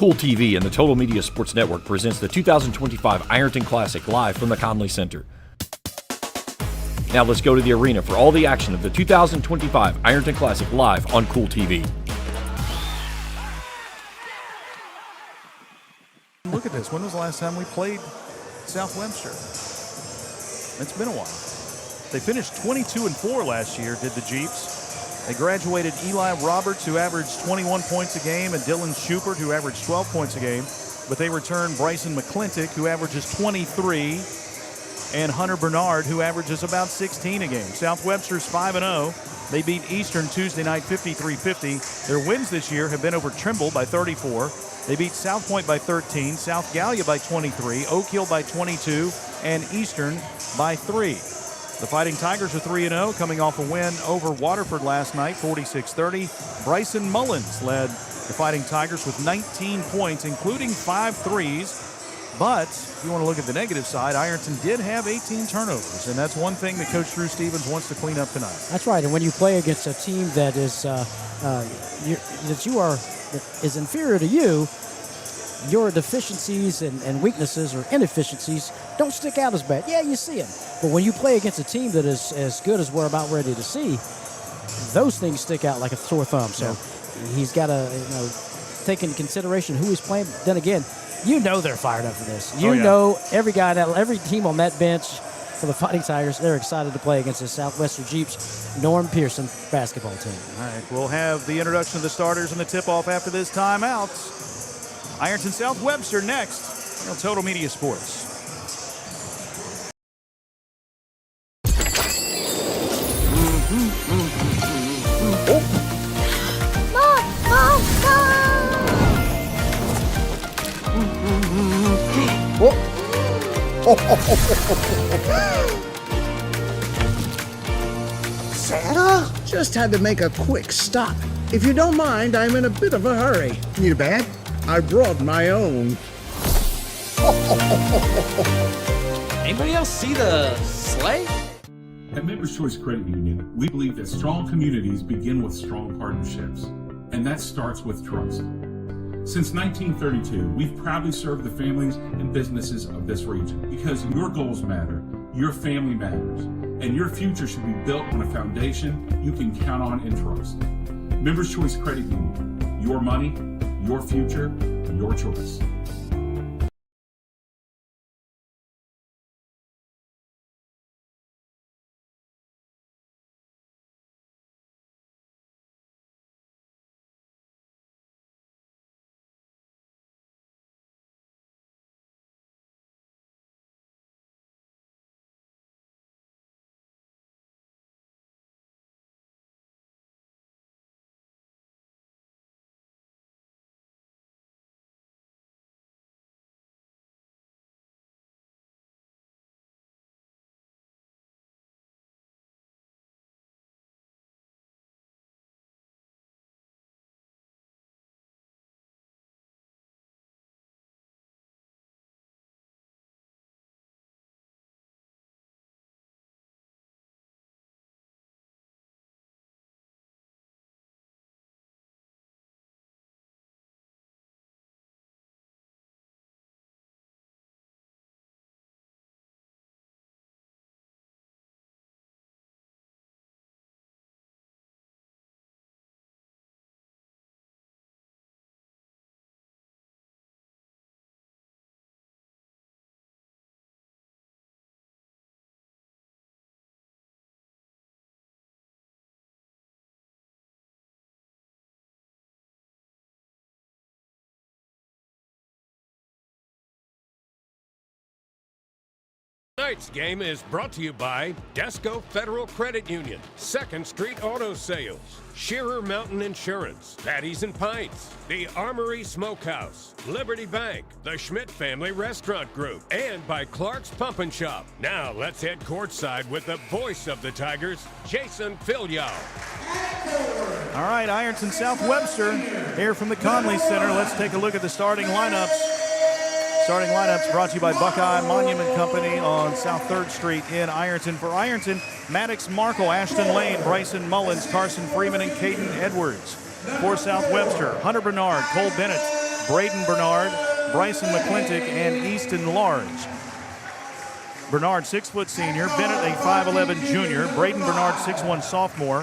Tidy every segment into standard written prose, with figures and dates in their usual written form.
Kool TV and the Total Media Sports Network presents the 2025 Ironton Classic live from the Conley Center. Now let's go to the arena for all the action of the 2025 Ironton Classic live on Kool TV. Look at this. When was the last time we played South Webster? It's been a while. They finished 22-4 last year, did the Jeeps. They graduated Eli Roberts, who averaged 21 points a game, and Dylan Schubert, who averaged 12 points a game. But they returned Bryson McClintock, who averages 23, and Hunter Bernard, who averages about 16 a game. South Webster's 5-0. They beat Eastern Tuesday night 53-50. Their wins this year have been over Trimble by 34. They beat South Point by 13, South Gallia by 23, Oak Hill by 22, and Eastern by 3. The Fighting Tigers are 3-0, coming off a win over Waterford last night, 46-30. Bryson Mullins led the Fighting Tigers with 19 points, including 5 threes. But if you want to look at the negative side, Ironton did have 18 turnovers, and that's one thing that Coach Drew Stevens wants to clean up tonight. That's right, and when you play against a team that is is inferior to you, your deficiencies and weaknesses or inefficiencies don't stick out as bad. Yeah, you see them. But when you play against a team that is as good as we're about ready to see, those things stick out like a sore thumb. So he's got to take into consideration who he's playing. Then again, they're fired up for this. Know every team on that bench for the Fighting Tigers, they're excited to play against the Southwestern Jeeps Norm Pearson basketball team. All right, we'll have the introduction of the starters and the tip-off after this timeout. Ironton South Webster next on Total Media Sports. Santa? Just had to make a quick stop. If you don't mind, I'm in a bit of a hurry. Need a bag? I brought my own. Anybody else see the sleigh? At Members Choice Credit Union, we believe that strong communities begin with strong partnerships, and that starts with trust. Since 1932, we've proudly served the families and businesses of this region because your goals matter, your family matters, and your future should be built on a foundation you can count on and trust. Members Choice Credit Union, your money, your future, your choice. Tonight's game is brought to you by Desco Federal Credit Union, 2nd Street Auto Sales, Shearer Mountain Insurance, Patties and Pints, the Armory Smokehouse, Liberty Bank, the Schmidt Family Restaurant Group, and by Clark's Pump and Shop. Now let's head courtside with the voice of the Tigers, Jason Filyow. All right, Ironton South Webster here from the Conley Center. Let's take a look at the starting lineups. Starting lineups brought to you by Buckeye Monument Company on South 3rd Street in Ironton. For Ironton, Maddox Markle, Ashton Lane, Bryson Mullins, Carson Freeman, and Caden Edwards. For South Webster, Hunter Bernard, Cole Bennett, Braden Bernard, Bryson McClintock, and Easton Large. Bernard, 6-foot senior. Bennett, a 5'11 junior. Braden Bernard, 6'1 sophomore.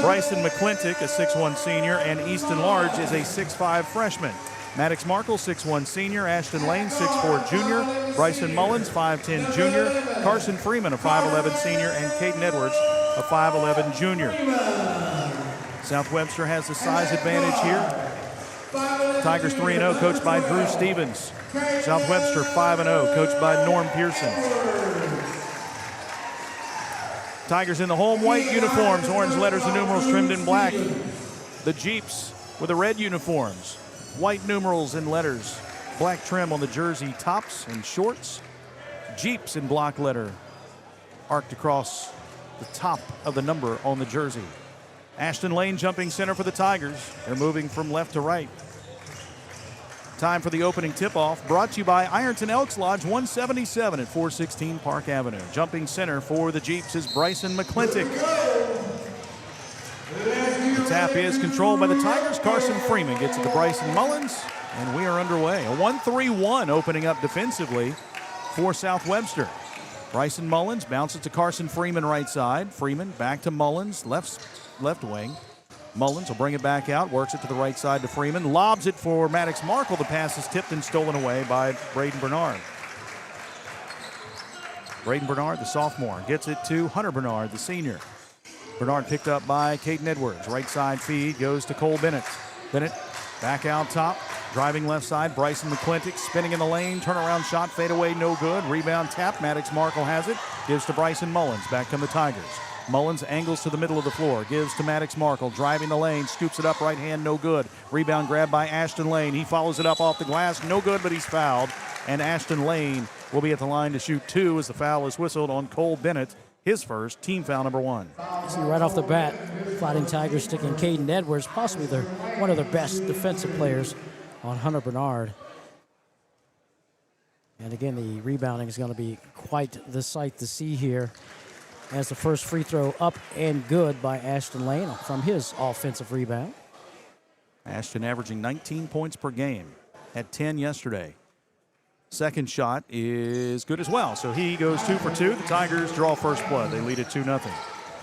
Bryson McClintock, a 6'1 senior. And Easton Large is a 6'5 freshman. Maddox Markle, 6'1 senior. Ashton Lane, 6'4 junior. Bryson Mullins, 5'10 junior. Carson Freeman, a 5'11 senior. And Caden Edwards, a 5'11 junior. South Webster has the size advantage here. Tigers 3-0, coached by Drew Stevens. South Webster 5-0, coached by Norm Pearson. Tigers in the home white uniforms, orange letters and numerals trimmed in black. The Jeeps with the red uniforms, white numerals and letters, black trim on the jersey tops and shorts. Jeeps in block letter arced across the top of the number on the jersey. Ashton Lane jumping center for the Tigers. They're moving from left to right. Time for the opening tip-off, brought to you by Ironton Elks Lodge 177 at 416 Park Avenue. Jumping center for the Jeeps is Bryson McClintock. The tap is controlled by the Tigers. Carson Freeman gets it to Bryson Mullins, and we are underway. A 1-3-1 opening up defensively for South Webster. Bryson Mullins bounces to Carson Freeman right side. Freeman back to Mullins, left wing. Mullins will bring it back out, works it to the right side to Freeman, lobs it for Maddox Markle. The pass is tipped and stolen away by Braden Bernard. Braden Bernard, the sophomore, gets it to Hunter Bernard, the senior. Bernard picked up by Caden Edwards. Right side feed goes to Cole Bennett. Bennett back out top, driving left side. Bryson McClintock spinning in the lane, turnaround shot, fade away, no good. Rebound tap, Maddox Markle has it, gives to Bryson Mullins. Back come the Tigers. Mullins angles to the middle of the floor, gives to Maddox Markle, driving the lane, scoops it up, right hand, no good. Rebound grab by Ashton Lane. He follows it up off the glass, no good, but he's fouled. And Ashton Lane will be at the line to shoot two as the foul is whistled on Cole Bennett, his first, team foul number 1. See right off the bat, Fighting Tigers sticking Caden Edwards, possibly one of their best defensive players, on Hunter Bernard. And again, the rebounding is going to be quite the sight to see here, as the first free throw up and good by Ashton Lane from his offensive rebound. Ashton averaging 19 points per game, had 10 yesterday. Second shot is good as well, so he goes 2 for 2. The Tigers draw first blood. They lead at 2-0.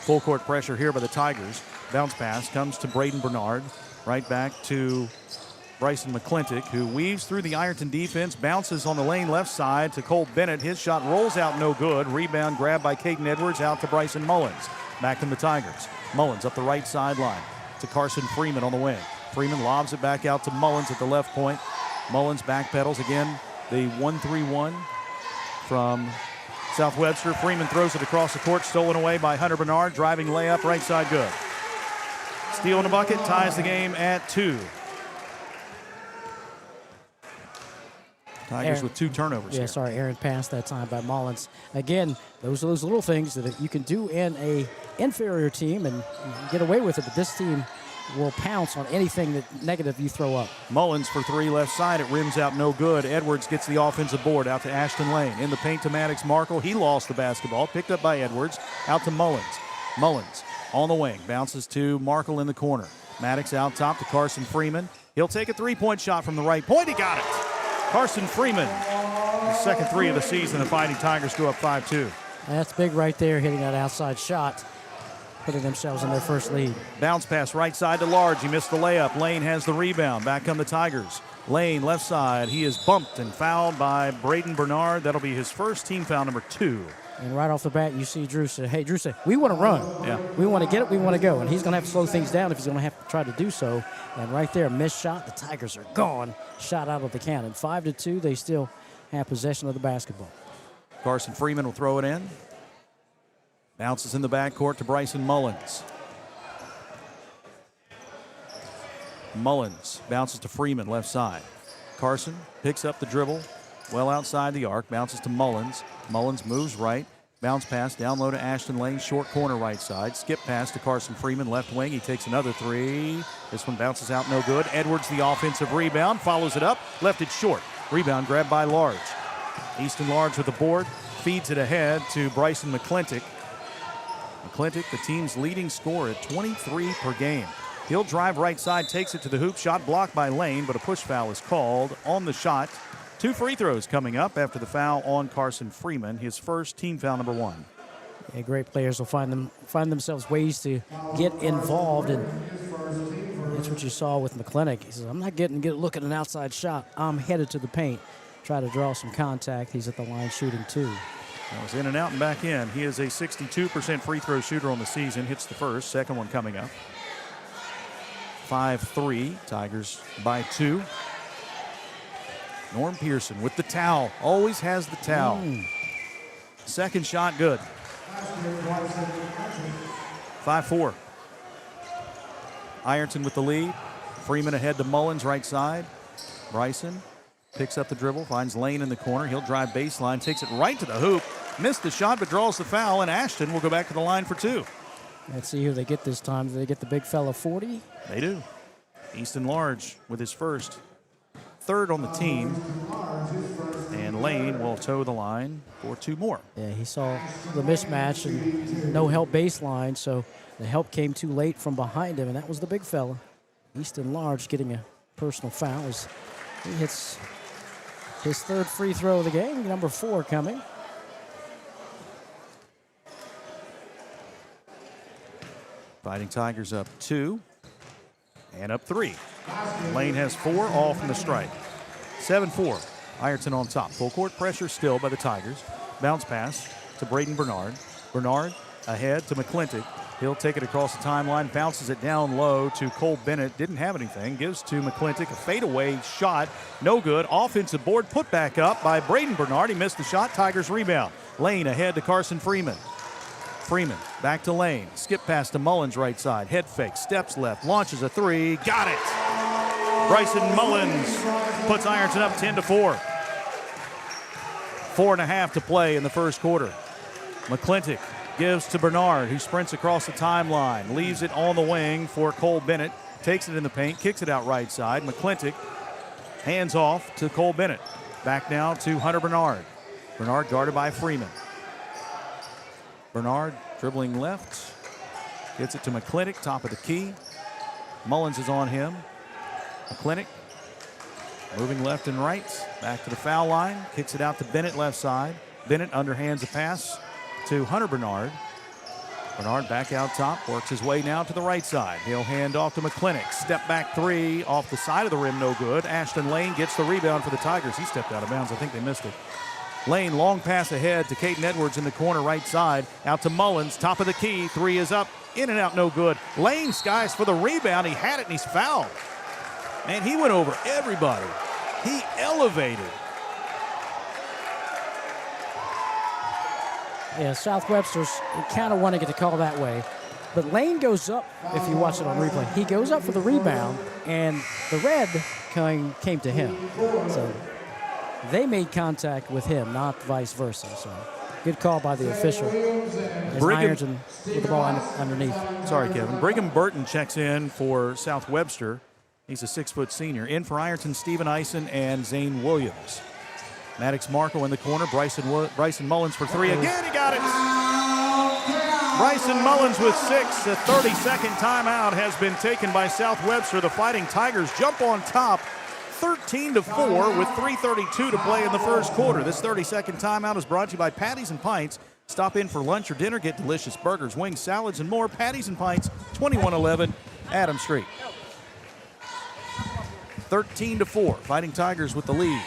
Full court pressure here by the Tigers. Bounce pass comes to Braden Bernard. Right back to Bryson McClintock, who weaves through the Ironton defense, bounces on the lane left side to Cole Bennett. His shot rolls out, no good. Rebound grabbed by Caden Edwards, out to Bryson Mullins. Back to the Tigers. Mullins up the right sideline to Carson Freeman on the wing. Freeman lobs it back out to Mullins at the left point. Mullins backpedals again. The 1-3-1 from South Webster. Freeman throws it across the court, stolen away by Hunter Bernard. Driving layup, right side good. Steal in the bucket, ties the game at 2. Tigers with 2 turnovers here. Aaron passed that time by Mullins. Again, those are those little things that you can do in a inferior team and get away with it, but this team will pounce on anything that negative you throw up. Mullins for 3 left side. It rims out, no good. Edwards gets the offensive board out to Ashton Lane. In the paint to Maddox Markle. He lost the basketball. Picked up by Edwards. Out to Mullins. Mullins on the wing. Bounces to Markle in the corner. Maddox out top to Carson Freeman. He'll take a 3-point shot from the right point. He got it. Carson Freeman, the second 3 of the season. The Fighting Tigers go up 5-2. That's big right there, hitting that outside shot, putting themselves in their first lead. Bounce pass right side to Large. He missed the layup. Lane has the rebound. Back come the Tigers. Lane left side. He is bumped and fouled by Braden Bernard. That'll be his first, team foul number 2. And right off the bat, you see Drew say, hey, Drew say, we want to run. Yeah. We want to get it, we want to go. And he's going to have to slow things down if he's going to have to try to do so. And right there, missed shot. The Tigers are gone. Shot out of the cannon. 5-2, they still have possession of the basketball. Carson Freeman will throw it in. Bounces in the backcourt to Bryson Mullins. Mullins bounces to Freeman, left side. Carson picks up the dribble, well outside the arc, bounces to Mullins. Mullins moves right, bounce pass down low to Ashton Lane, short corner right side. Skip pass to Carson Freeman, left wing. He takes another 3. This one bounces out, no good. Edwards, the offensive rebound, follows it up, left it short. Rebound grabbed by Large. Easton Large with the board, feeds it ahead to Bryson McClintock. McClintock, the team's leading scorer at 23 per game. He'll drive right side, takes it to the hoop. Shot blocked by Lane, but a push foul is called on the shot. 2 free throws coming up after the foul on Carson Freeman, his first team foul number 1. Yeah, great players will find themselves ways to get involved, and that's what you saw with McClintock. He says, I'm not getting a look at an outside shot. I'm headed to the paint. Try to draw some contact. He's at the line shooting 2. That was in and out and back in. He is a 62% free throw shooter on the season. Hits the first, second one coming up. 5-3, Tigers by 2. Norm Pearson with the towel. Always has the towel. Second shot, good. 5-4. Ironton with the lead. Freeman ahead to Mullins, right side. Bryson picks up the dribble, finds Lane in the corner. He'll drive baseline, takes it right to the hoop. Missed the shot, but draws the foul, and Ashton will go back to the line for 2. Let's see who they get this time. Do they get the big fella 40? They do. Easton Large with his first. Third on the team. And Lane will toe the line for 2 more. Yeah, he saw the mismatch and no help baseline, so the help came too late from behind him, and that was the big fella. Easton Large getting a personal foul as he hits his third free throw of the game, number 4 coming. Fighting Tigers up 2 and up 3. Lane has 4, all from the strike. 7-4. Ironton on top. Full court pressure still by the Tigers. Bounce pass to Braden Bernard. Bernard ahead to McClintock. He'll take it across the timeline, bounces it down low to Cole Bennett. Didn't have anything. Gives to McClintock. A fadeaway shot. No good. Offensive board put back up by Braden Bernard. He missed the shot. Tigers rebound. Lane ahead to Carson Freeman. Freeman back to Lane. Skip pass to Mullins right side. Head fake. Steps left. Launches a 3. Got it. Bryson Mullins puts Ironton up 10-4. 4.5 to play in the first quarter. McClintock gives to Bernard, who sprints across the timeline. Leaves it on the wing for Cole Bennett. Takes it in the paint. Kicks it out right side. McClintock hands off to Cole Bennett. Back now to Hunter Bernard. Bernard guarded by Freeman. Bernard dribbling left. Gets it to McClintock, top of the key. Mullins is on him. McClintock moving left and right. Back to the foul line. Kicks it out to Bennett left side. Bennett underhands a pass to Hunter Bernard. Bernard back out top. Works his way now to the right side. He'll hand off to McClintock. Step back 3 off the side of the rim. No good. Ashton Lane gets the rebound for the Tigers. He stepped out of bounds. I think they missed it. Lane, long pass ahead to Caden Edwards in the corner right side. Out to Mullins, top of the key. 3 is up, in and out, no good. Lane skies for the rebound. He had it and he's fouled. Man, he went over everybody. He elevated. Yeah, South Webster's kind of wanting it to call that way. But Lane goes up, if you watch it on replay, he goes up for the rebound, and the red came to him. So they made contact with him, not vice versa. So good call by the official. As Ironton with the ball underneath. Sorry, Kevin. Brigham Burton checks in for South Webster. He's a 6-foot senior. In for Ironton, Stephen Eisen and Zane Williams. Maddox Marco in the corner. Bryson Mullins for 3. Again, he got it. Bryson Mullins with 6. A 30-second timeout has been taken by South Webster. The Fighting Tigers jump on top 13-4 with 3:32 to play in the first quarter. This 30-second timeout is brought to you by Patties and Pints. Stop in for lunch or dinner. Get delicious burgers, wings, salads, and more. Patties and Pints, 2111 Adams Street. 13-4. Fighting Tigers with the lead.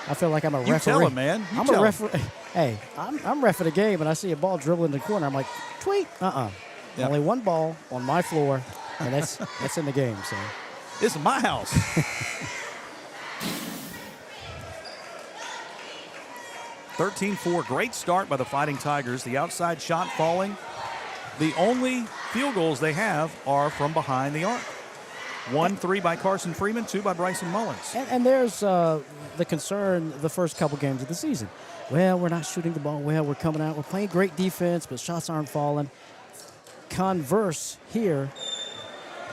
I feel like I'm a referee. You tell him, man. I'm a referee. Hey, I'm ref of the game, and I see a ball dribbling in the corner. I'm like, tweet. Yep. Only one ball on my floor, and that's in the game. So this is my house. 13-4. Great start by the Fighting Tigers. The outside shot falling. The only field goals they have are from behind the arc. 1-3 by Carson Freeman, 2 by Bryson Mullins. And there's the concern the first couple games of the season. Well, we're not shooting the ball well. We're coming out. We're playing great defense, but shots aren't falling. Converse here,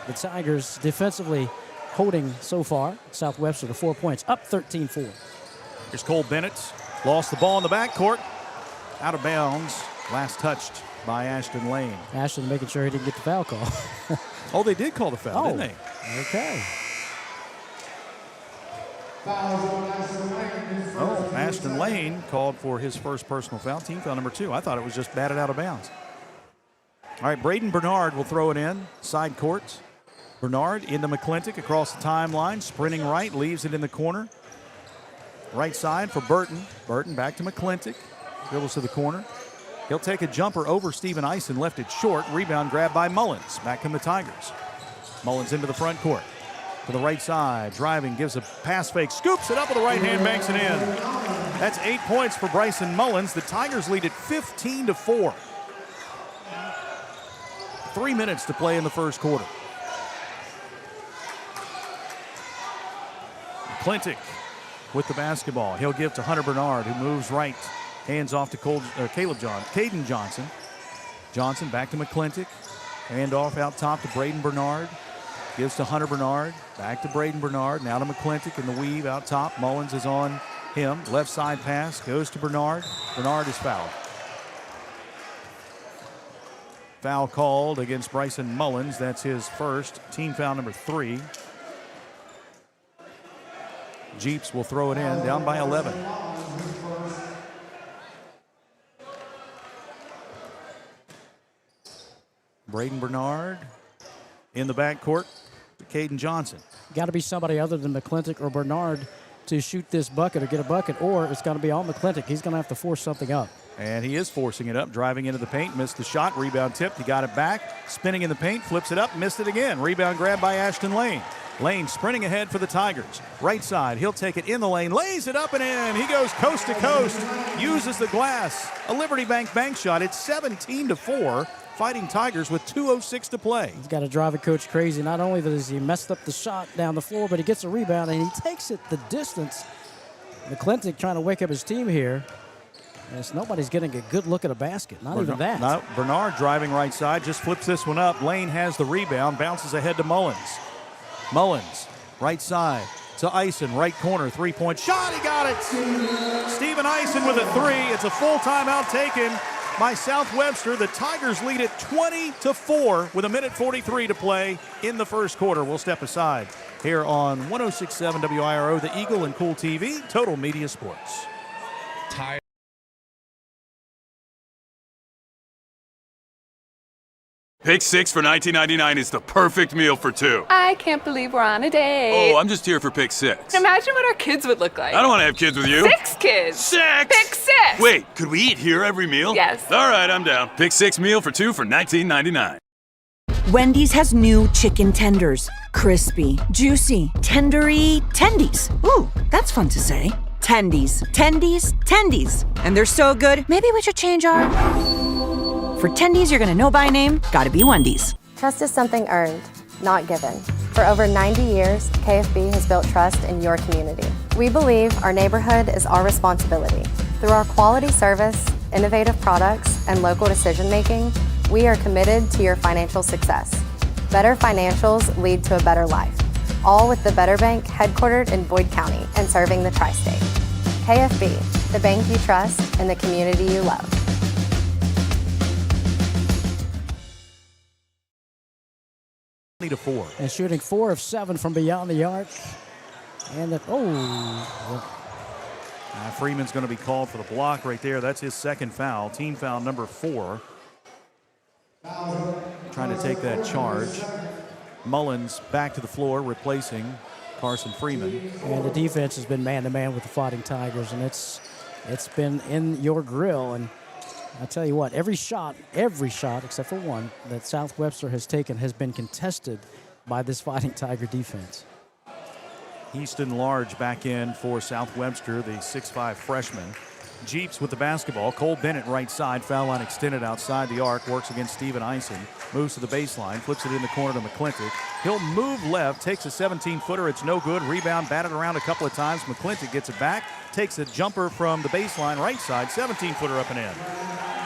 the Tigers defensively holding so far South Webster to 4 points, up 13-4. Here's Cole Bennett. Lost the ball in the backcourt. Out of bounds. Last touched by Ashton Lane. Ashton making sure he didn't get the foul call. Oh, they did call the foul, didn't they? Okay. Oh, Ashton Lane called for his first personal foul, team foul number 2. I thought it was just batted out of bounds. All right, Braden Bernard will throw it in, side court. Bernard into McClintock across the timeline, sprinting right, leaves it in the corner. Right side for Burton. Burton back to McClintock, dribbles to the corner. He'll take a jumper over Steven Eisen, left it short. Rebound grab by Mullins. Back come the Tigers. Mullins into the front court. To the right side, driving, gives a pass fake, scoops it up with the right hand, banks it in. That's 8 points for Bryson Mullins. The Tigers lead it 15-4. 3 minutes to play in the first quarter. McClintock with the basketball. He'll give to Hunter Bernard, who moves right. Hands off to Caden Johnson. Johnson back to McClintock. Hand off out top to Braden Bernard. Gives to Hunter Bernard. Back to Braden Bernard. Now to McClintock in the weave out top. Mullins is on him. Left side pass goes to Bernard. Bernard is fouled. Foul called against Bryson Mullins. That's his first. Team foul number 3. Jeeps will throw it in, down by 11. Braden Bernard in the backcourt to Caden Johnson. Got to be somebody other than McClintock or Bernard to shoot this bucket or get a bucket, or it's going to be all McClintock. He's going to have to force something up. And he is forcing it up, driving into the paint, missed the shot, rebound tipped, he got it back, spinning in the paint, flips it up, missed it again. Rebound grab by Ashton Lane. Lane sprinting ahead for the Tigers. Right side, he'll take it in the lane, lays it up and in. He goes coast to coast, uses the glass. A Liberty Bank bank shot. It's 17-4. Fighting Tigers with 2:06 to play. He's got to drive a coach crazy. Not only does he messed up the shot down the floor, but he gets a rebound and he takes it the distance. McClintock trying to wake up his team here. As nobody's getting a good look at a basket. Not even that. No, Bernard driving right side, just flips this one up. Lane has the rebound, bounces ahead to Mullins. Mullins, right side to Eisen, right corner, three-point shot, he got it! Steven Eisen with a 3. It's a full timeout taken by South Webster. The Tigers lead it 20-4 with 1:43 to play in the first quarter. We'll step aside here on 106.7 WIRO, the Eagle and Kool TV, Total Media Sports. Pick 6 for $19.99 is the perfect meal for 2. I can't believe we're on a date. Oh, I'm just here for pick 6. Imagine what our kids would look like. I don't want to have kids with you. 6 kids. 6! Pick 6! Wait, could we eat here every meal? Yes. All right, I'm down. Pick 6 meal for 2 for $19.99. Wendy's has new chicken tenders. Crispy, juicy, tendery tendies. Ooh, that's fun to say. Tendies, tendies, tendies. And they're so good, maybe we should change our... For tendies you're gonna know by name, gotta be Wendy's. Trust is something earned, not given. For over 90 years, KFB has built trust in your community. We believe our neighborhood is our responsibility. Through our quality service, innovative products, and local decision-making, we are committed to your financial success. Better financials lead to a better life. All with the Better Bank headquartered in Boyd County and serving the tri-state. KFB, the bank you trust and the community you love. To 4. And shooting 4 of 7 from beyond the arc. And Freeman's going to be called for the block right there. That's his second foul. Team foul number 4. Trying to take that charge. Mullins back to the floor, replacing Carson Freeman. And the defense has been man-to-man with the Fighting Tigers, and it's been in your grill. And I tell you what, every shot except for one that South Webster has taken has been contested by this Fighting Tiger defense. Easton Large back in for South Webster, the 6'5 freshman. Jeeps with the basketball. Cole Bennett right side, foul line extended outside the arc, works against Steven Eisen, moves to the baseline, flips it in the corner to McClintock. He'll move left, takes a 17-footer, it's no good. Rebound, batted around a couple of times. McClintock gets it back, takes a jumper from the baseline right side, 17-footer up and in.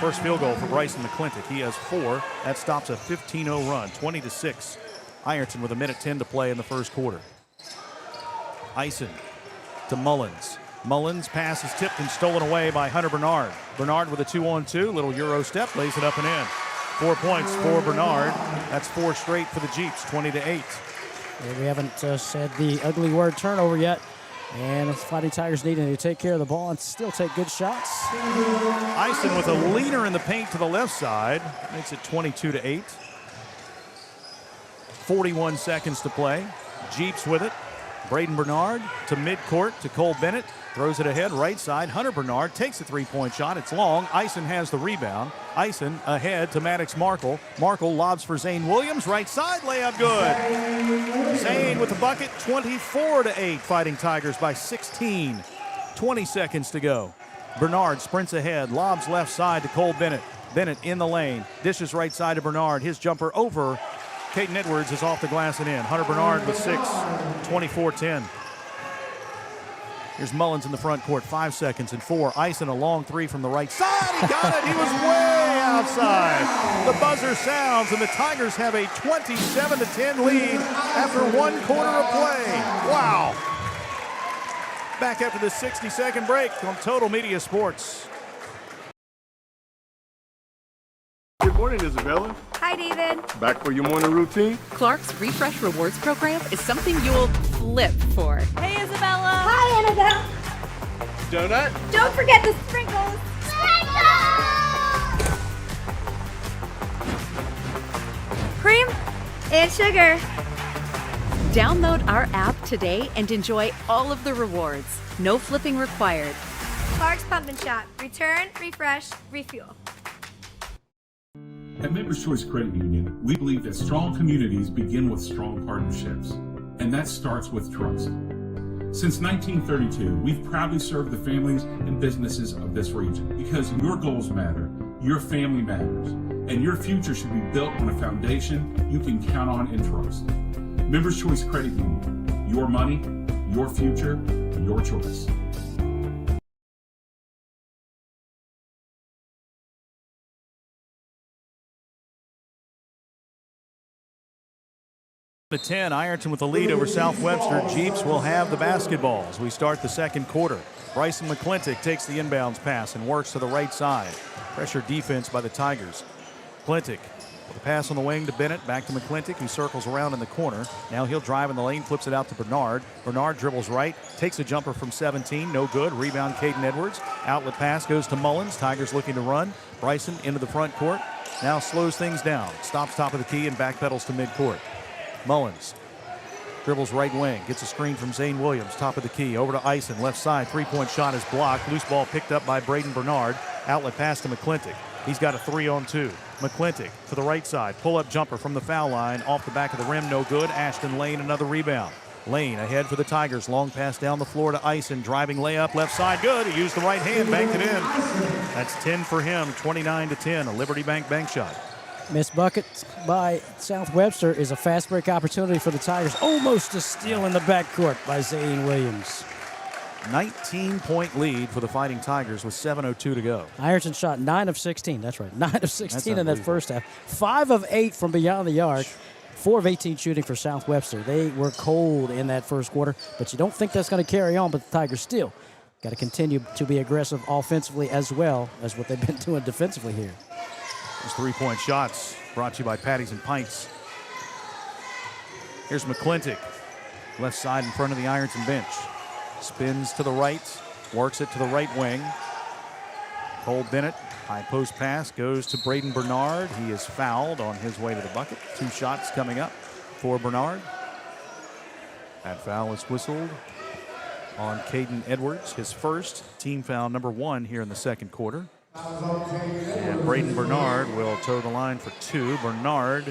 First field goal for Bryson McClintock. He has 4. That stops a 15-0 run, 20-6. Ironton with 1:10 to play in the first quarter. Eisen to Mullins. Mullins pass is tipped and stolen away by Hunter Bernard. Bernard with a 2-on-2, little Euro step, lays it up and in. 4 points for Bernard. That's 4 straight for the Jeeps, 20-8. Yeah, we haven't said the ugly word turnover yet. And the Fighting Tigers needing to take care of the ball and still take good shots. Ison with a leaner in the paint to the left side. Makes it 22-8. 41 seconds to play. Jeeps with it. Braden Bernard to midcourt to Cole Bennett. Throws it ahead, right side. Hunter Bernard takes a three-point shot. It's long. Ison has the rebound. Ison ahead to Maddox Markle. Markle lobs for Zane Williams. Right side, layup good. Zane with the bucket, 24-8. Fighting Tigers by 16. 20 seconds to go. Bernard sprints ahead, lobs left side to Cole Bennett. Bennett in the lane. Dishes right side to Bernard. His jumper over. Caden Edwards is off the glass and in. Hunter Bernard with 6. 24-10. Here's Mullins in the front court, 5 seconds and 4. Ison a long 3 from the right side. He got it. He was way outside. The buzzer sounds, and the Tigers have a 27-10 lead after 1 quarter of play. Wow. Back after the 60-second break on Total Media Sports. Good morning, Isabella. Hi, David. Back for your morning routine? Clark's Refresh Rewards program is something you'll flip for. Hey, Isabella. Hi, Annabelle. Donut? Don't forget the sprinkles. Cream and sugar. Download our app today and enjoy all of the rewards. No flipping required. Clark's Pump and Shop. Return, refresh, refuel. At Members Choice Credit Union, we believe that strong communities begin with strong partnerships, and that starts with trust. Since 1932, we've proudly served the families and businesses of this region because your goals matter, your family matters, and your future should be built on a foundation you can count on and trust. Members Choice Credit Union, your money, your future, your choice. The 10, Ironton with the lead over South Webster. Jeeps will have the basketball as we start the second quarter. Bryson McClintock takes the inbounds pass and works to the right side. Pressure defense by the Tigers. McClintock with a pass on the wing to Bennett. Back to McClintock, who circles around in the corner. Now he'll drive in the lane, flips it out to Bernard. Bernard dribbles right, takes a jumper from 17, no good. Rebound, Caden Edwards. Outlet pass goes to Mullins. Tigers looking to run. Bryson into the front court. Now slows things down. Stops top of the key and backpedals to midcourt. Mullins dribbles right wing, gets a screen from Zane Williams, top of the key, over to Ison, left side, three-point shot is blocked. Loose ball picked up by Braden Bernard. Outlet pass to McClintock. He's got a 3-on-2. McClintock to the right side, pull-up jumper from the foul line, off the back of the rim, no good. Ashton Lane, another rebound. Lane ahead for the Tigers, long pass down the floor to Ison, driving layup, left side, good. He used the right hand, banked it in. That's 10 for him, 29-10, a Liberty Bank bank shot. Missed bucket by South Webster is a fast break opportunity for the Tigers. Almost a steal in the backcourt by Zane Williams. 19-point lead for the Fighting Tigers with 7:02 to go. Ironton shot 9 of 16. That's right, 9 of 16 in that first half. 5 of 8 from beyond the arc. 4 of 18 shooting for South Webster. They were cold in that first quarter, but you don't think that's going to carry on, but the Tigers still got to continue to be aggressive offensively as well as what they've been doing defensively here. These three-point shots brought to you by Patties and Pints. Here's McClintock, left side in front of the Ironton bench. Spins to the right, works it to the right wing. Cole Bennett, high post pass, goes to Braden Bernard. He is fouled on his way to the bucket. 2 shots coming up for Bernard. That foul is whistled on Caden Edwards, his first, team foul number 1 here in the second quarter. And Braden Bernard will toe the line for 2. Bernard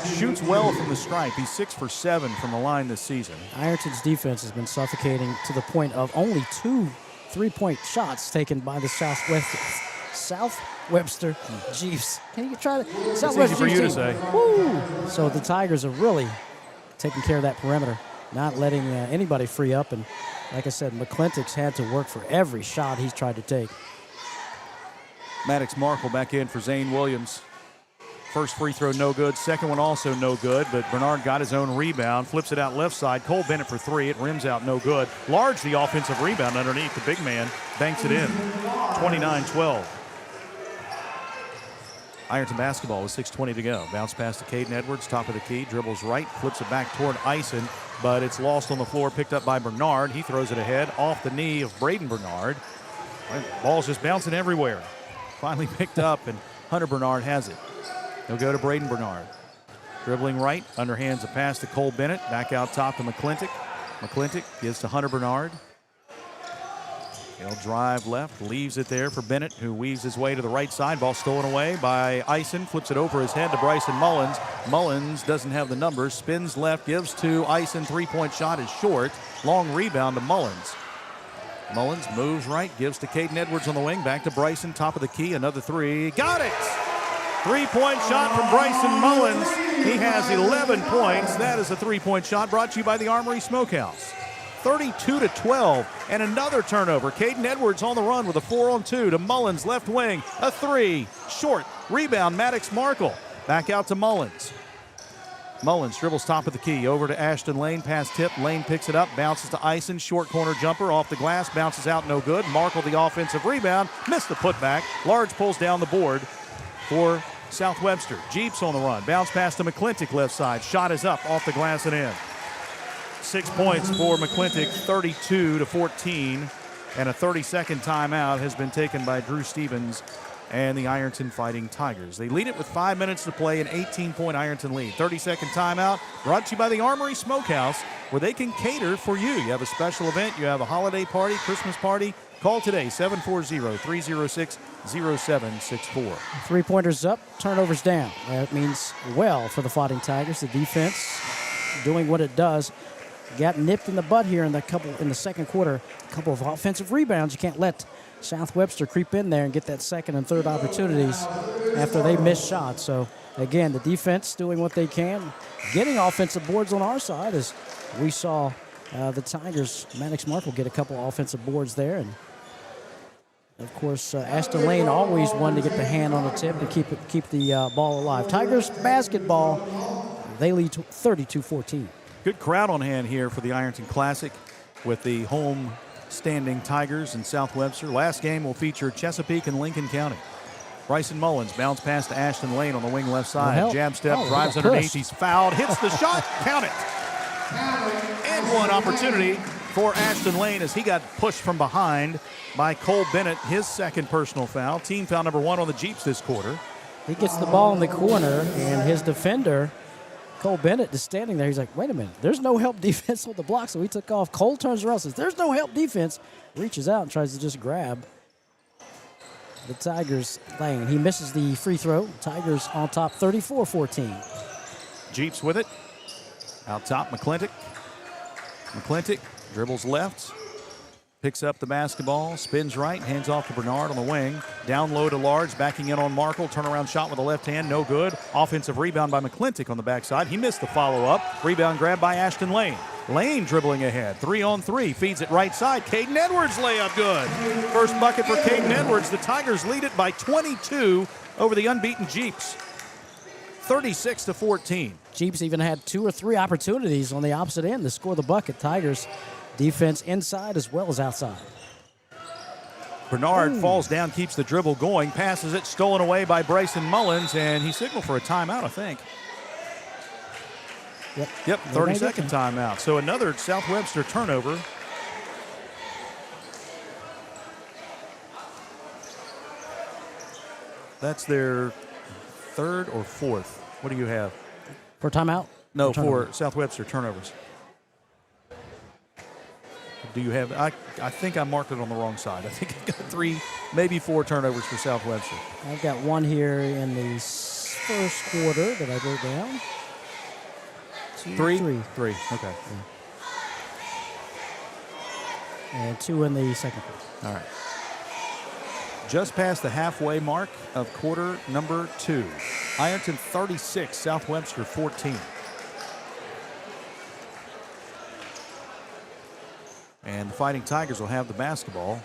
shoots well from the stripe. He's 6 for 7 from the line this season. Ironton's defense has been suffocating to the point of only 2 3-point shots taken by the South Webster Jeeps. Can you try that? It's easy for you to say. Woo! So the Tigers are really taking care of that perimeter, not letting anybody free up. And like I said, McClintock's had to work for every shot he's tried to take. Maddox Markle back in for Zane Williams. First free throw no good. Second one also no good, but Bernard got his own rebound, flips it out left side. Cole Bennett for three. It rims out no good. Large the offensive rebound underneath. The big man banks it in. 29-12. Ironton basketball with 6:20 to go. Bounce pass to Caden Edwards, top of the key, dribbles right, flips it back toward Ison, but it's lost on the floor, picked up by Bernard. He throws it ahead off the knee of Braden Bernard. Ball's just bouncing everywhere. Finally picked up, and Hunter Bernard has it. He'll go to Braden Bernard. Dribbling right, underhands a pass to Cole Bennett, back out top to McClintock. McClintock gives to Hunter Bernard. He'll drive left, leaves it there for Bennett, who weaves his way to the right side. Ball stolen away by Ison, flips it over his head to Bryson Mullins. Mullins doesn't have the numbers, spins left, gives to Ison, three-point shot is short. Long rebound to Mullins. Mullins moves right, gives to Caden Edwards on the wing, back to Bryson, top of the key, another three. Got it! Three-point shot from Bryson Mullins. He has 11 points. That is a three-point shot brought to you by the Armory Smokehouse. 32-12, and another turnover. Caden Edwards on the run with a 4-on-2 to Mullins, left wing, a three, short, rebound, Maddox Markle. Back out to Mullins. Mullins dribbles top of the key, over to Ashton Lane, pass tip, Lane picks it up, bounces to Ison, short corner jumper, off the glass, bounces out, no good. Markle the offensive rebound, missed the putback. Large pulls down the board for South Webster. Jeeps on the run, bounce pass to McClintock, left side, shot is up, off the glass and in. 6 points for McClintock, 32-14, and a 30-second timeout has been taken by Drew Stevens and the Ironton Fighting Tigers. They lead it with 5 minutes to play, an 18-point Ironton lead. 30-second timeout brought to you by the Armory Smokehouse, where they can cater for you. You have a special event, you have a holiday party, Christmas party. Call today, 740-306-0764. Three-pointers up, turnovers down. That means well for the Fighting Tigers. The defense doing what it does. Got nipped in the butt here in the second quarter. A couple of offensive rebounds. You can't let South Webster creep in there and get that second and third opportunities after they miss shots. So, again, the defense doing what they can. Getting offensive boards on our side, as we saw the Tigers, Maddox Markle, get a couple offensive boards there. And, of course, Ashton Lane always wanted to get the hand on the tip to keep the ball alive. Tigers basketball, they lead 32-14. Good crowd on hand here for the Ironton Classic with the home standing Tigers in South Webster. Last game will feature Chesapeake and Lincoln County. Bryson Mullins bounce pass to Ashton Lane on the wing left side. Jab step, drives underneath. He's fouled, hits the shot, count it. And one opportunity for Ashton Lane as he got pushed from behind by Cole Bennett, his second personal foul. Team foul number 1 on the Jeeps this quarter. He gets the ball in the corner, and his defender, Cole Bennett, is standing there. He's like, wait a minute, there's no help defense on the block, so he took off. Cole turns around, says, there's no help defense, reaches out and tries to just grab the Tigers lane. He misses the free throw. Tigers on top, 34-14. Jeeps with it. Out top, McClintock. McClintock dribbles left, picks up the basketball, spins right, hands off to Bernard on the wing. Down low to Large, backing in on Markle. Turnaround shot with the left hand, no good. Offensive rebound by McClintock on the backside. He missed the follow-up. Rebound grab by Ashton Lane. Lane dribbling ahead, 3-on-3, feeds it right side. Caden Edwards layup good. First bucket for Caden Edwards. The Tigers lead it by 22 over the unbeaten Jeeps. 36-14. Jeeps even had 2 or 3 opportunities on the opposite end to score the bucket. Tigers defense inside as well as outside. Bernard falls down, keeps the dribble going, passes it, stolen away by Bryson Mullins, and he signaled for a timeout, I think. Yep, 30-second timeout. So another South Webster turnover. That's their third or fourth. What do you have? For timeout? No, for South Webster turnovers. Do you have? I think I marked it on the wrong side. I think I got 3, maybe 4 turnovers for South Webster. I've got 1 here in the first quarter that I wrote down. 3? 3. 3, okay. And 2 in the second quarter. All right. Just past the halfway mark of quarter number 2. Ironton 36, South Webster 14. And the Fighting Tigers will have the basketball.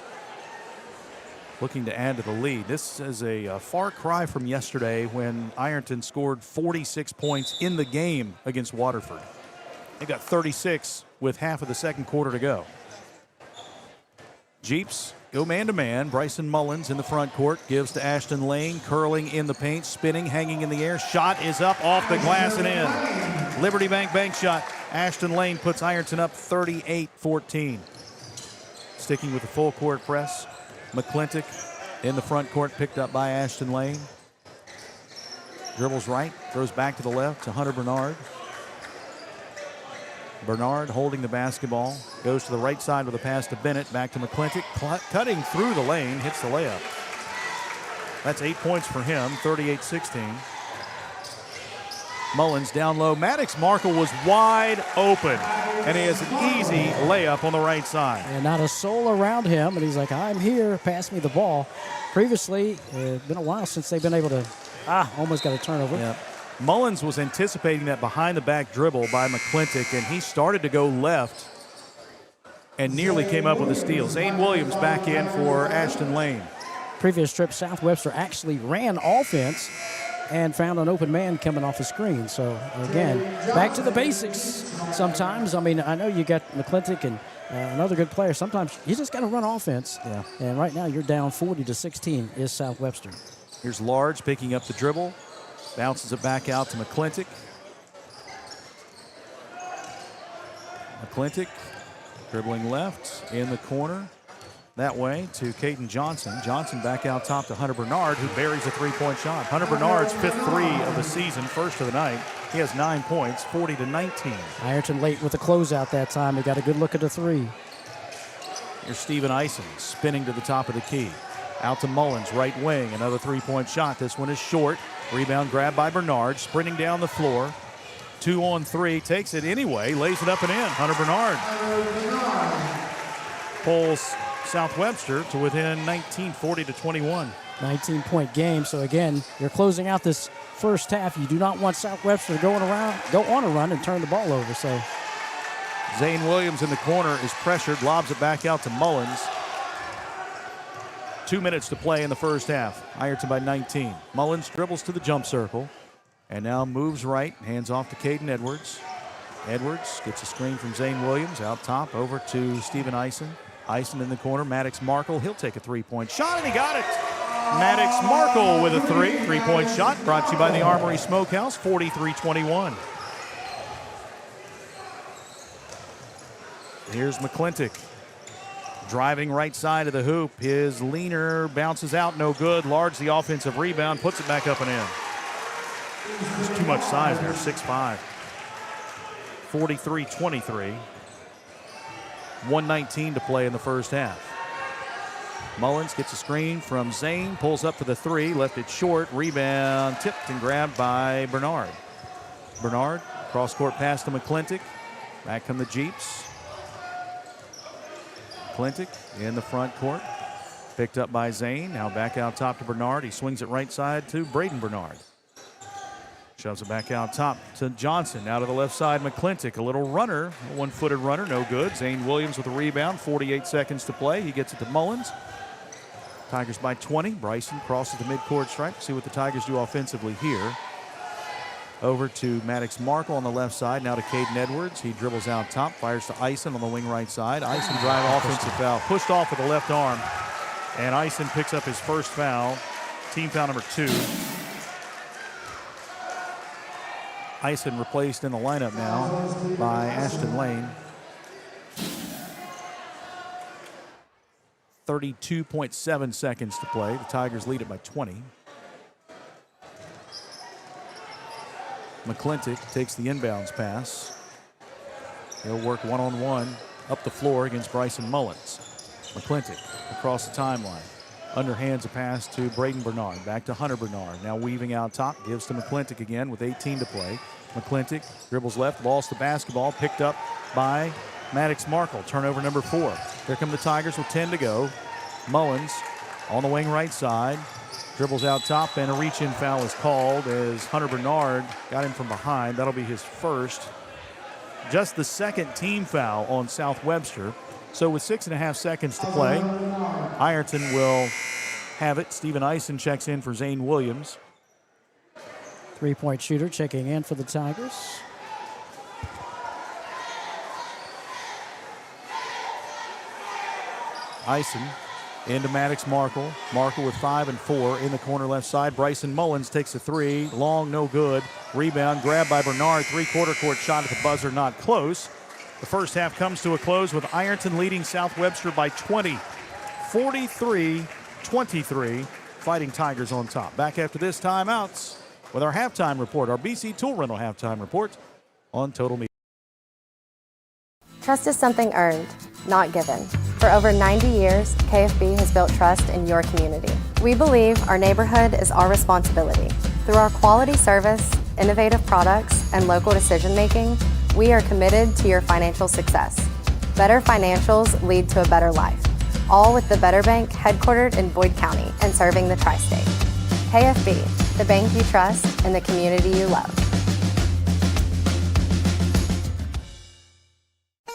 looking to add to the lead. This is a far cry from yesterday when Ironton scored 46 points in the game against Waterford. They got 36 with half of the second quarter to go. Jeeps go man-to-man. Bryson Mullins in the front court. Gives to Ashton Lane. Curling in the paint. Spinning. Hanging in the air. Shot is up off the glass and in. Liberty bank shot. Ashton Lane puts Ironton up 38-14. Sticking with the full court press. McClintock in the front court. Picked up by Ashton Lane. Dribbles right. Throws back to the left to Hunter Bernard. Bernard holding the basketball, goes to the right side with a pass to Bennett, back to McClintock, cutting through the lane, hits the layup. That's 8 points for him, 38-16. Mullins down low. Maddox Markle was wide open, and he has an easy layup on the right side. And not a soul around him, and he's like, I'm here, pass me the ball. Previously, it's been a while since they've been able to, almost got a turnover. Yep. Mullins was anticipating that behind-the-back dribble by McClintock, and he started to go left and nearly came up with a steal. Zane Williams back in for Ashton Lane. Previous trip, South Webster actually ran offense and found an open man coming off the screen. So, again, back to the basics sometimes. I mean, I know you got McClintock and another good player. Sometimes you just got to run offense. Yeah. And right now you're down 40-16 is South Webster. Here's Large picking up the dribble. Bounces it back out to McClintock. McClintock dribbling left in the corner. That way to Caden Johnson. Johnson back out top to Hunter Bernard, who buries a three-point shot. Hunter Bernard's fifth three of the season, first of the night. He has 9 points, 40-19. Ironton late with the closeout that time. He got a good look at the three. Here's Steven Eisen spinning to the top of the key. Out to Mullins, right wing. Another three-point shot. This one is short. Rebound grab by Bernard, sprinting down the floor. 2 on 3, takes it anyway, lays it up and in. Hunter Bernard pulls South Webster to within 19, 40-21. 19-point game. So again, you're closing out this first half. You do not want South Webster to go on a run and turn the ball over. So Zane Williams in the corner is pressured, lobs it back out to Mullins. 2 minutes to play in the first half. Ironton by 19. Mullins dribbles to the jump circle and now moves right, hands off to Caden Edwards. Edwards gets a screen from Zane Williams out top over to Steven Eisen. Eisen in the corner, Maddox Markle. He'll take a three-point shot, and he got it. Maddox Markle with a three-point shot, brought to you by the Armory Smokehouse, 43-21. Here's McClintock. Driving right side of the hoop. His leaner bounces out, no good. Large the offensive rebound, puts it back up and in. There's too much size there, 6'5". 43-23. 1:19 to play in the first half. Mullins gets a screen from Zane, pulls up for the three, left it short, rebound tipped and grabbed by Bernard. Bernard, cross-court pass to McClintock. Back come the Jeeps. McClintock in the front court. Picked up by Zane. Now back out top to Bernard. He swings it right side to Braden Bernard. Shoves it back out top to Johnson. Now to the left side, McClintock. A little runner, a one-footed runner, no good. Zane Williams with a rebound, 48 seconds to play. He gets it to Mullins. Tigers by 20. Bryson crosses the midcourt stripe. See what the Tigers do offensively here. Over to Maddox Markle on the left side. Now to Caden Edwards. He dribbles out top, fires to Eisen on the wing right side. Eisen drive offensive foul. Pushed off with the left arm. And Eisen picks up his first foul. Team foul number 2. Eisen replaced in the lineup now by Ashton Lane. 32.7 seconds to play. The Tigers lead it by 20. McClintock takes the inbounds pass. He'll work one-on-one up the floor against Bryson Mullins. McClintock across the timeline. Underhands a pass to Braden Bernard. Back to Hunter Bernard. Now weaving out top. Gives to McClintock again with 18 to play. McClintock dribbles left. Lost the basketball. Picked up by Maddox Markle. Turnover number 4. Here come the Tigers with 10 to go. Mullins on the wing right side. Dribbles out top, and a reach-in foul is called as Hunter Bernard got him from behind. That'll be his first. Just the second team foul on South Webster. So with 6.5 seconds to play, Ironton will have it. Stephen Eisen checks in for Zane Williams. Three-point shooter checking in for the Tigers. Eisen into Maddox Markle. Markle with 5 and 4 in the corner left side. Bryson Mullins takes a three. Long, no good. Rebound grabbed by Bernard. Three-quarter court shot at the buzzer, not close. The first half comes to a close with Ironton leading South Webster by 20. 43-23. Fighting Tigers on top. Back after this, timeouts with our halftime report, our BC Tool Rental halftime report on Total Media. Trust is something earned, not given. For over 90 years, KFB has built trust in your community. We believe our neighborhood is our responsibility. Through our quality service, innovative products, and local decision-making, we are committed to your financial success. Better financials lead to a better life. All with the Better Bank headquartered in Boyd County and serving the tri-state. KFB, the bank you trust and the community you love.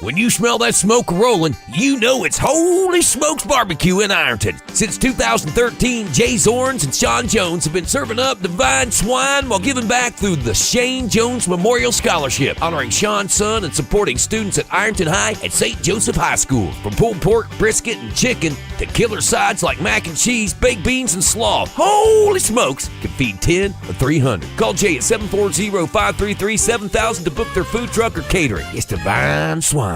When you smell that smoke rolling, you know it's Holy Smokes Barbecue in Ironton. Since 2013, Jay Zorns and Sean Jones have been serving up divine swine while giving back through the Shane Jones Memorial Scholarship, honoring Sean's son and supporting students at Ironton High and St. Joseph High School. From pulled pork, brisket, and chicken to killer sides like mac and cheese, baked beans, and slaw, Holy Smokes can feed 10 or 300. Call Jay at 740-533-7000 to book their food truck or catering. It's divine swine.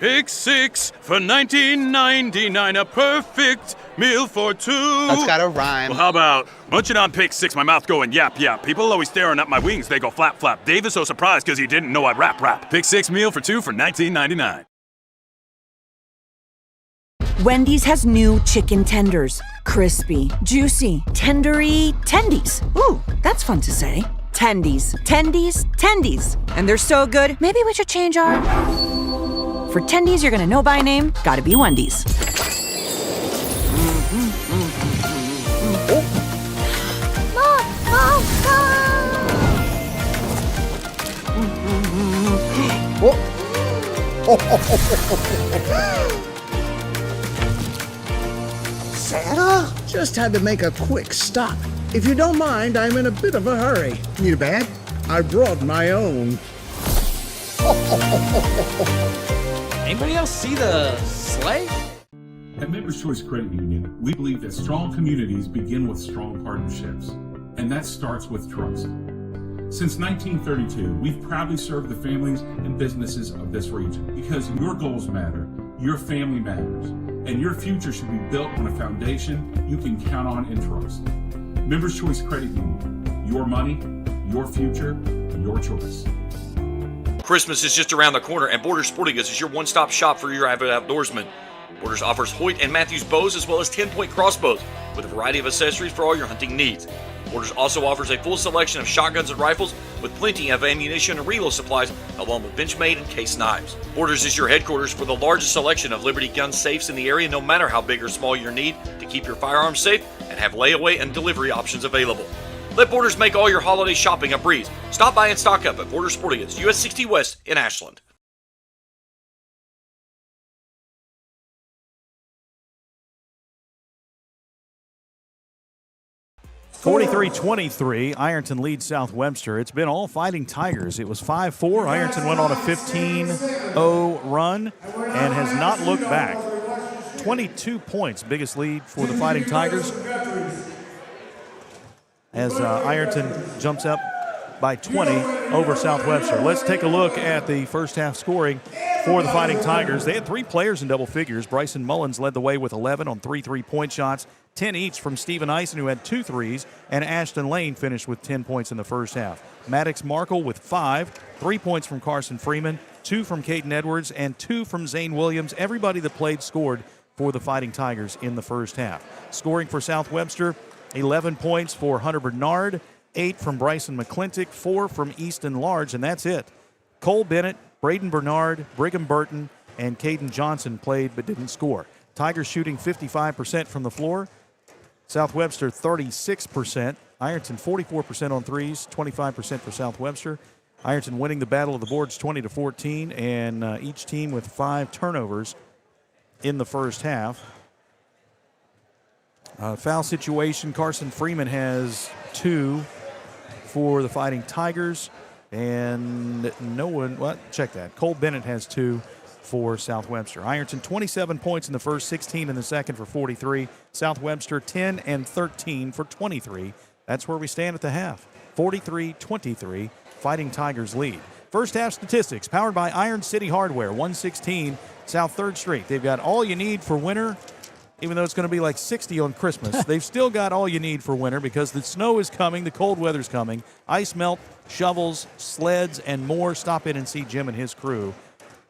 Pick 6 for $19.99, a perfect meal for two. That's gotta rhyme. Well, how about munching on Pick 6, my mouth going yap, yap. People always staring at my wings, they go flap, flap. Dave is so surprised because he didn't know I'd rap, rap. Pick 6 meal for two for $19.99. Wendy's has new chicken tenders. Crispy, juicy, tendery tendies. Ooh, that's fun to say. Tendies, tendies, tendies. And they're so good, maybe we should change our... For tendies you're gonna know by name, gotta be Wendy's. Santa? Just had to make a quick stop. If you don't mind, I'm in a bit of a hurry. Need a bag? I brought my own. Anybody else see the sleigh? At Members Choice Credit Union, we believe that strong communities begin with strong partnerships, and that starts with trust. Since 1932, we've proudly served the families and businesses of this region because your goals matter, your family matters, and your future should be built on a foundation you can count on and trust. Members Choice Credit Union, your money, your future, your choice. Christmas is just around the corner, and Borders Sporting Goods is your one-stop shop for your avid outdoorsman. Borders offers Hoyt and Matthews bows as well as 10-point crossbows with a variety of accessories for all your hunting needs. Borders also offers a full selection of shotguns and rifles with plenty of ammunition and reload supplies along with Benchmade and case knives. Borders is your headquarters for the largest selection of Liberty gun safes in the area, no matter how big or small your need to keep your firearms safe, and have layaway and delivery options available. Let Borders make all your holiday shopping a breeze. Stop by and stock up at Borders Sporting Goods, US 60 West in Ashland. 43-23, Ironton leads South Webster. It's been all Fighting Tigers. It was 5-4. Ironton went on a 15-0 run and has not looked back. 22 points, biggest lead for the Fighting Tigers, as Ironton jumps up by 20 over South Webster. Let's take a look at the first half scoring for the Fighting Tigers. They had 3 players in double figures. Bryson Mullins led the way with 11 on 3 3-point shots, 10 each from Stephen Eisen, who had 2 threes, and Ashton Lane finished with 10 points in the first half. Maddox Markle with 5, 3 points from Carson Freeman, 2 from Caden Edwards, and 2 from Zane Williams. Everybody that played scored for the Fighting Tigers in the first half. Scoring for South Webster, 11 points for Hunter Bernard, 8 from Bryson McClintock, 4 from Easton Large, and that's it. Cole Bennett, Braden Bernard, Brigham Burton, and Caden Johnson played but didn't score. Tigers shooting 55% from the floor. South Webster 36%. Ironton 44% on threes, 25% for South Webster. Ironton winning the battle of the boards 20-14, and each team with 5 turnovers in the first half. Foul situation, Carson Freeman has 2 for the Fighting Tigers. And no one, check that. Cole Bennett has 2 for South Webster. Ironton, 27 points in the first, 16 in the second for 43. South Webster, 10 and 13 for 23. That's where we stand at the half. 43-23, Fighting Tigers lead. First half statistics, powered by Iron City Hardware, 116 South 3rd Street. They've got all you need for winter, even though it's going to be like 60 on Christmas. They've still got all you need for winter because the snow is coming, the cold weather's coming, ice melt, shovels, sleds, and more. Stop in and see Jim and his crew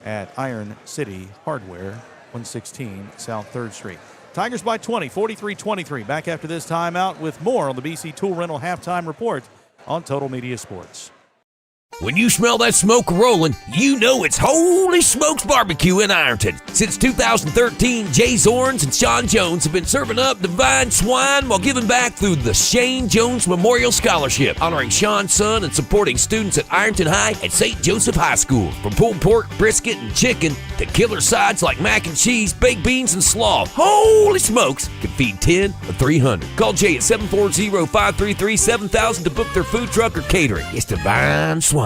at Iron City Hardware, 116 South 3rd Street. Tigers by 20, 43-23. Back after this timeout with more on the BC Tool Rental Halftime Report on Total Media Sports. When you smell that smoke rolling, you know it's Holy Smokes Barbecue in Ironton. Since 2013, Jay Zorns and Sean Jones have been serving up divine swine while giving back through the Shane Jones Memorial Scholarship, honoring Sean's son and supporting students at Ironton High and St. Joseph High School. From pulled pork, brisket, and chicken to killer sides like mac and cheese, baked beans, and slaw, Holy Smokes can feed 10 or 300. Call Jay at 740-533-7000 to book their food truck or catering. It's divine swine.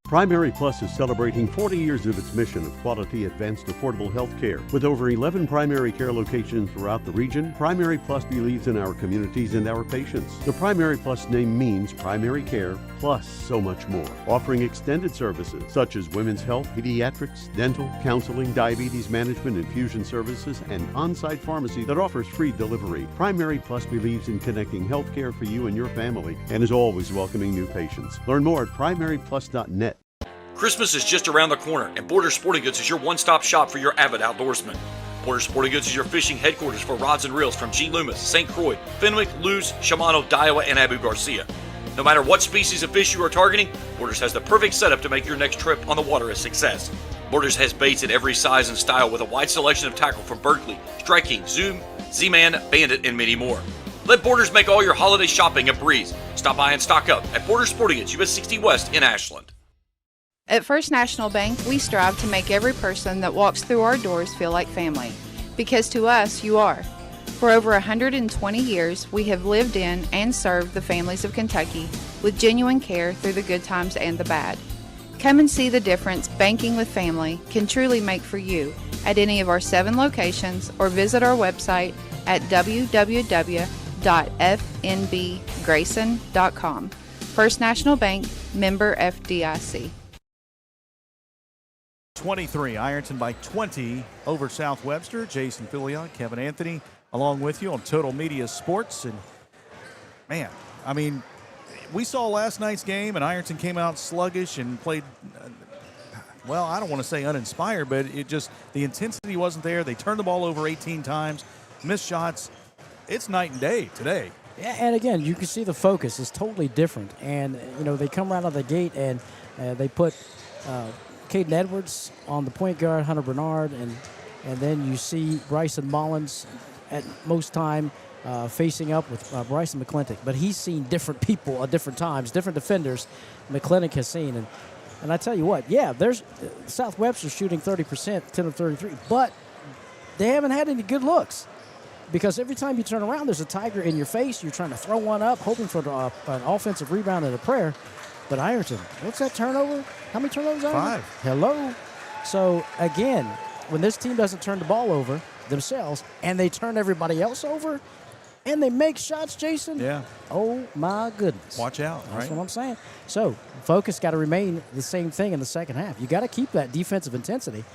Primary Plus is celebrating 40 years of its mission of quality, advanced, affordable health care. With over 11 primary care locations throughout the region, Primary Plus believes in our communities and our patients. The Primary Plus name means primary care plus so much more. Offering extended services such as women's health, pediatrics, dental, counseling, diabetes management, infusion services, and on-site pharmacy that offers free delivery. Primary Plus believes in connecting health care for you and your family and is always welcoming new patients. Learn more at primaryplus.net. Christmas is just around the corner, and Borders Sporting Goods is your one-stop shop for your avid outdoorsman. Borders Sporting Goods is your fishing headquarters for rods and reels from G. Loomis, St. Croix, Fenwick, Lewes, Shimano, Daiwa, and Abu Garcia. No matter what species of fish you are targeting, Borders has the perfect setup to make your next trip on the water a success. Borders has baits in every size and style with a wide selection of tackle from Berkley, Strike King, Zoom, Z-Man, Bandit, and many more. Let Borders make all your holiday shopping a breeze. Stop by and stock up at Borders Sporting Goods, US 60 West in Ashland. At First National Bank, we strive to make every person that walks through our doors feel like family. Because to us, you are. For over 120 years, we have lived in and served the families of Kentucky with genuine care through the good times and the bad. Come and see the difference banking with family can truly make for you at any of our 7 locations or visit our website at www.fnbgrayson.com. First National Bank, member FDIC. 23, Ironton by 20 over South Webster. Jason Filion, Kevin Anthony, along with you on Total Media Sports. And, man, I mean, we saw last night's game, and Ironton came out sluggish and played, well, I don't want to say uninspired, but it just, the intensity wasn't there. They turned the ball over 18 times, missed shots. It's night and day today. Yeah, and again, you can see the focus is totally different. And, you know, they come right out of the gate and they put Caden Edwards on the point guard, Hunter Bernard, and then you see Bryson Mullins at most time facing up with Bryson McClintock. But he's seen different people at different times, different defenders McClintock has seen. And I tell you what, yeah, there's South Webster shooting 30%, 10 of 33, but they haven't had any good looks. Because every time you turn around, there's a Tiger in your face. You're trying to throw one up, hoping for an offensive rebound and a prayer. But Ironton, what's that turnover? How many turnovers are there? 5. Hello. So, again, when this team doesn't turn the ball over themselves and they turn everybody else over and they make shots, Jason, yeah. Oh, my goodness. Watch out, That's right? what I'm saying. So, focus got to remain the same thing in the second half. You got to keep that defensive intensity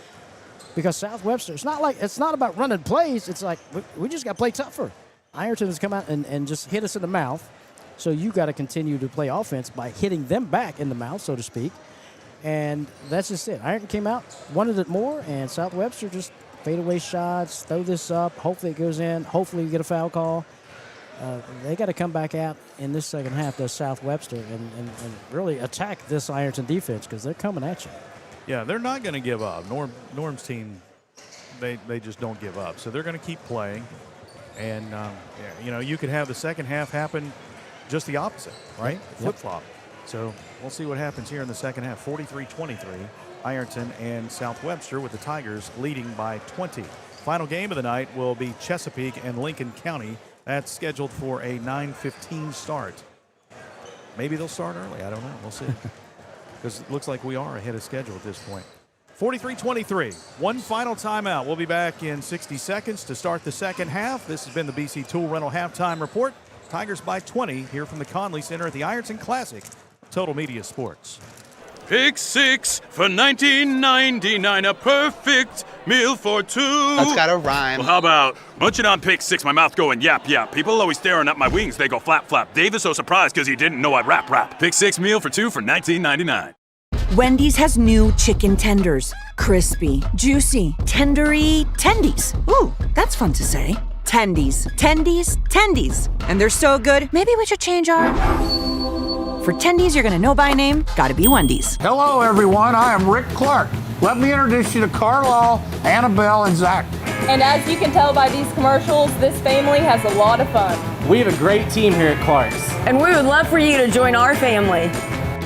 because South Webster, it's not about running plays. It's like we just got to play tougher. Ironton has come out and just hit us in the mouth. So you got to continue to play offense by hitting them back in the mouth, so to speak. And that's just it. Ironton came out, wanted it more, and South Webster just fadeaway shots, throw this up, hopefully it goes in, hopefully you get a foul call. They got to come back out in this second half, does South Webster, and really attack this Ironton defense because they're coming at you. Yeah, they're not going to give up. Norm's team, they just don't give up. So they're going to keep playing. And, you know, you could have the second half happen just the opposite, right? Yep. Flip-flop. So we'll see what happens here in the second half. 43-23, Ironton and South Webster with the Tigers leading by 20. Final game of the night will be Chesapeake and Lincoln County That's scheduled for a 9:15 start. Maybe they'll start early. I don't know. We'll see. Because it looks like we are ahead of schedule at this point. 43-23. One final timeout. We'll be back in 60 seconds to start the second half. This has been the BC Tool Rental Halftime Report. Tigers by 20 here from the Conley Center at the Ironton Classic. Total Media Sports. Pick six for $19.99, a perfect meal for two. That's gotta rhyme. Well, how about munching on pick six, my mouth going yap, yap. People always staring at my wings, they go flap, flap. Dave is so surprised because he didn't know I'd rap. Pick six meal for two for $19.99. Wendy's has new chicken tenders. Crispy, juicy, tendery tendies. Ooh, that's fun to say. Tendies, tendies, tendies. And they're so good, maybe we should change our... For tendies you're gonna know by name, gotta be Wendy's. Hello everyone, I am Rick Clark. Let me introduce you to Carlisle, Annabelle, and Zach. And as you can tell by these commercials, this family has a lot of fun. We have a great team here at Clark's. And we would love for you to join our family.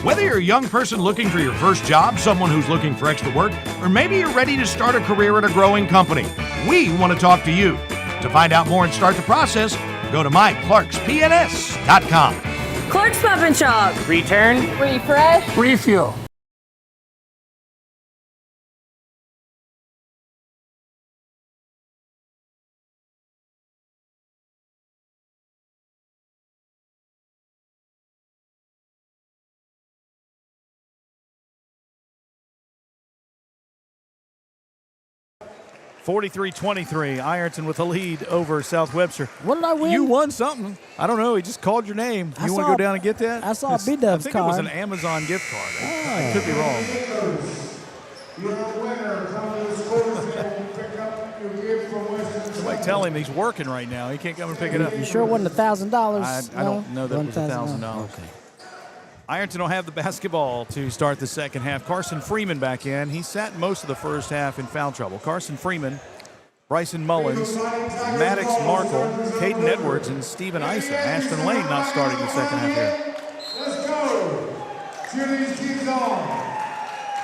Whether you're a young person looking for your first job, someone who's looking for extra work, or maybe you're ready to start a career at a growing company, we want to talk to you. To find out more and start the process, go to myclarkspns.com. Clark's Pump and Shop. Return. Refresh. Refuel. (43-23). Ironton with a lead over South Webster. What did I win? You won something. I don't know. He just called your name. You want to go down and get that? I saw a B-Dubs I think card. it was an Amazon gift card. I could be wrong. Somebody tell him he's working right now. He can't come and pick it up. You sure it wasn't $1,000? I don't know that it was $1,000. Okay. Ironton will have the basketball to start the second half. Carson Freeman back in. He sat most of the first half in foul trouble. Carson Freeman, Bryson Mullins, Maddox Markle, Caden Edwards, and Stephen Ison. Ashton Lane not starting the second half here. Let's go. Cheer these teams on.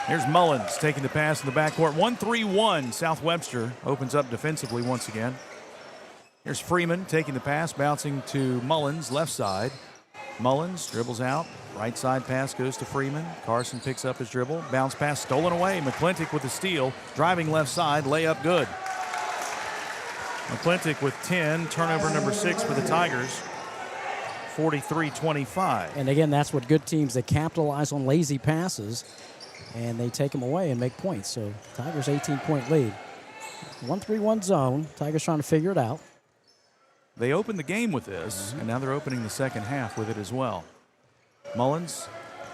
Here's Mullins taking the pass in the backcourt. 1-3-1. South Webster opens up defensively once again. Here's Freeman taking the pass, bouncing to Mullins, left side. Mullins dribbles out. Right side pass goes to Freeman. Carson picks up his dribble. Bounce pass stolen away. McClintock with the steal. Driving left side. Layup good. McClintock with 10. Turnover number 6 for the Tigers. 43-25. And again, that's what good teams, they capitalize on lazy passes and they take them away and make points. So Tigers 18-point lead. 1-3-1 zone. Tigers trying to figure it out. They opened the game with this, and now they're opening the second half with it as well. Mullins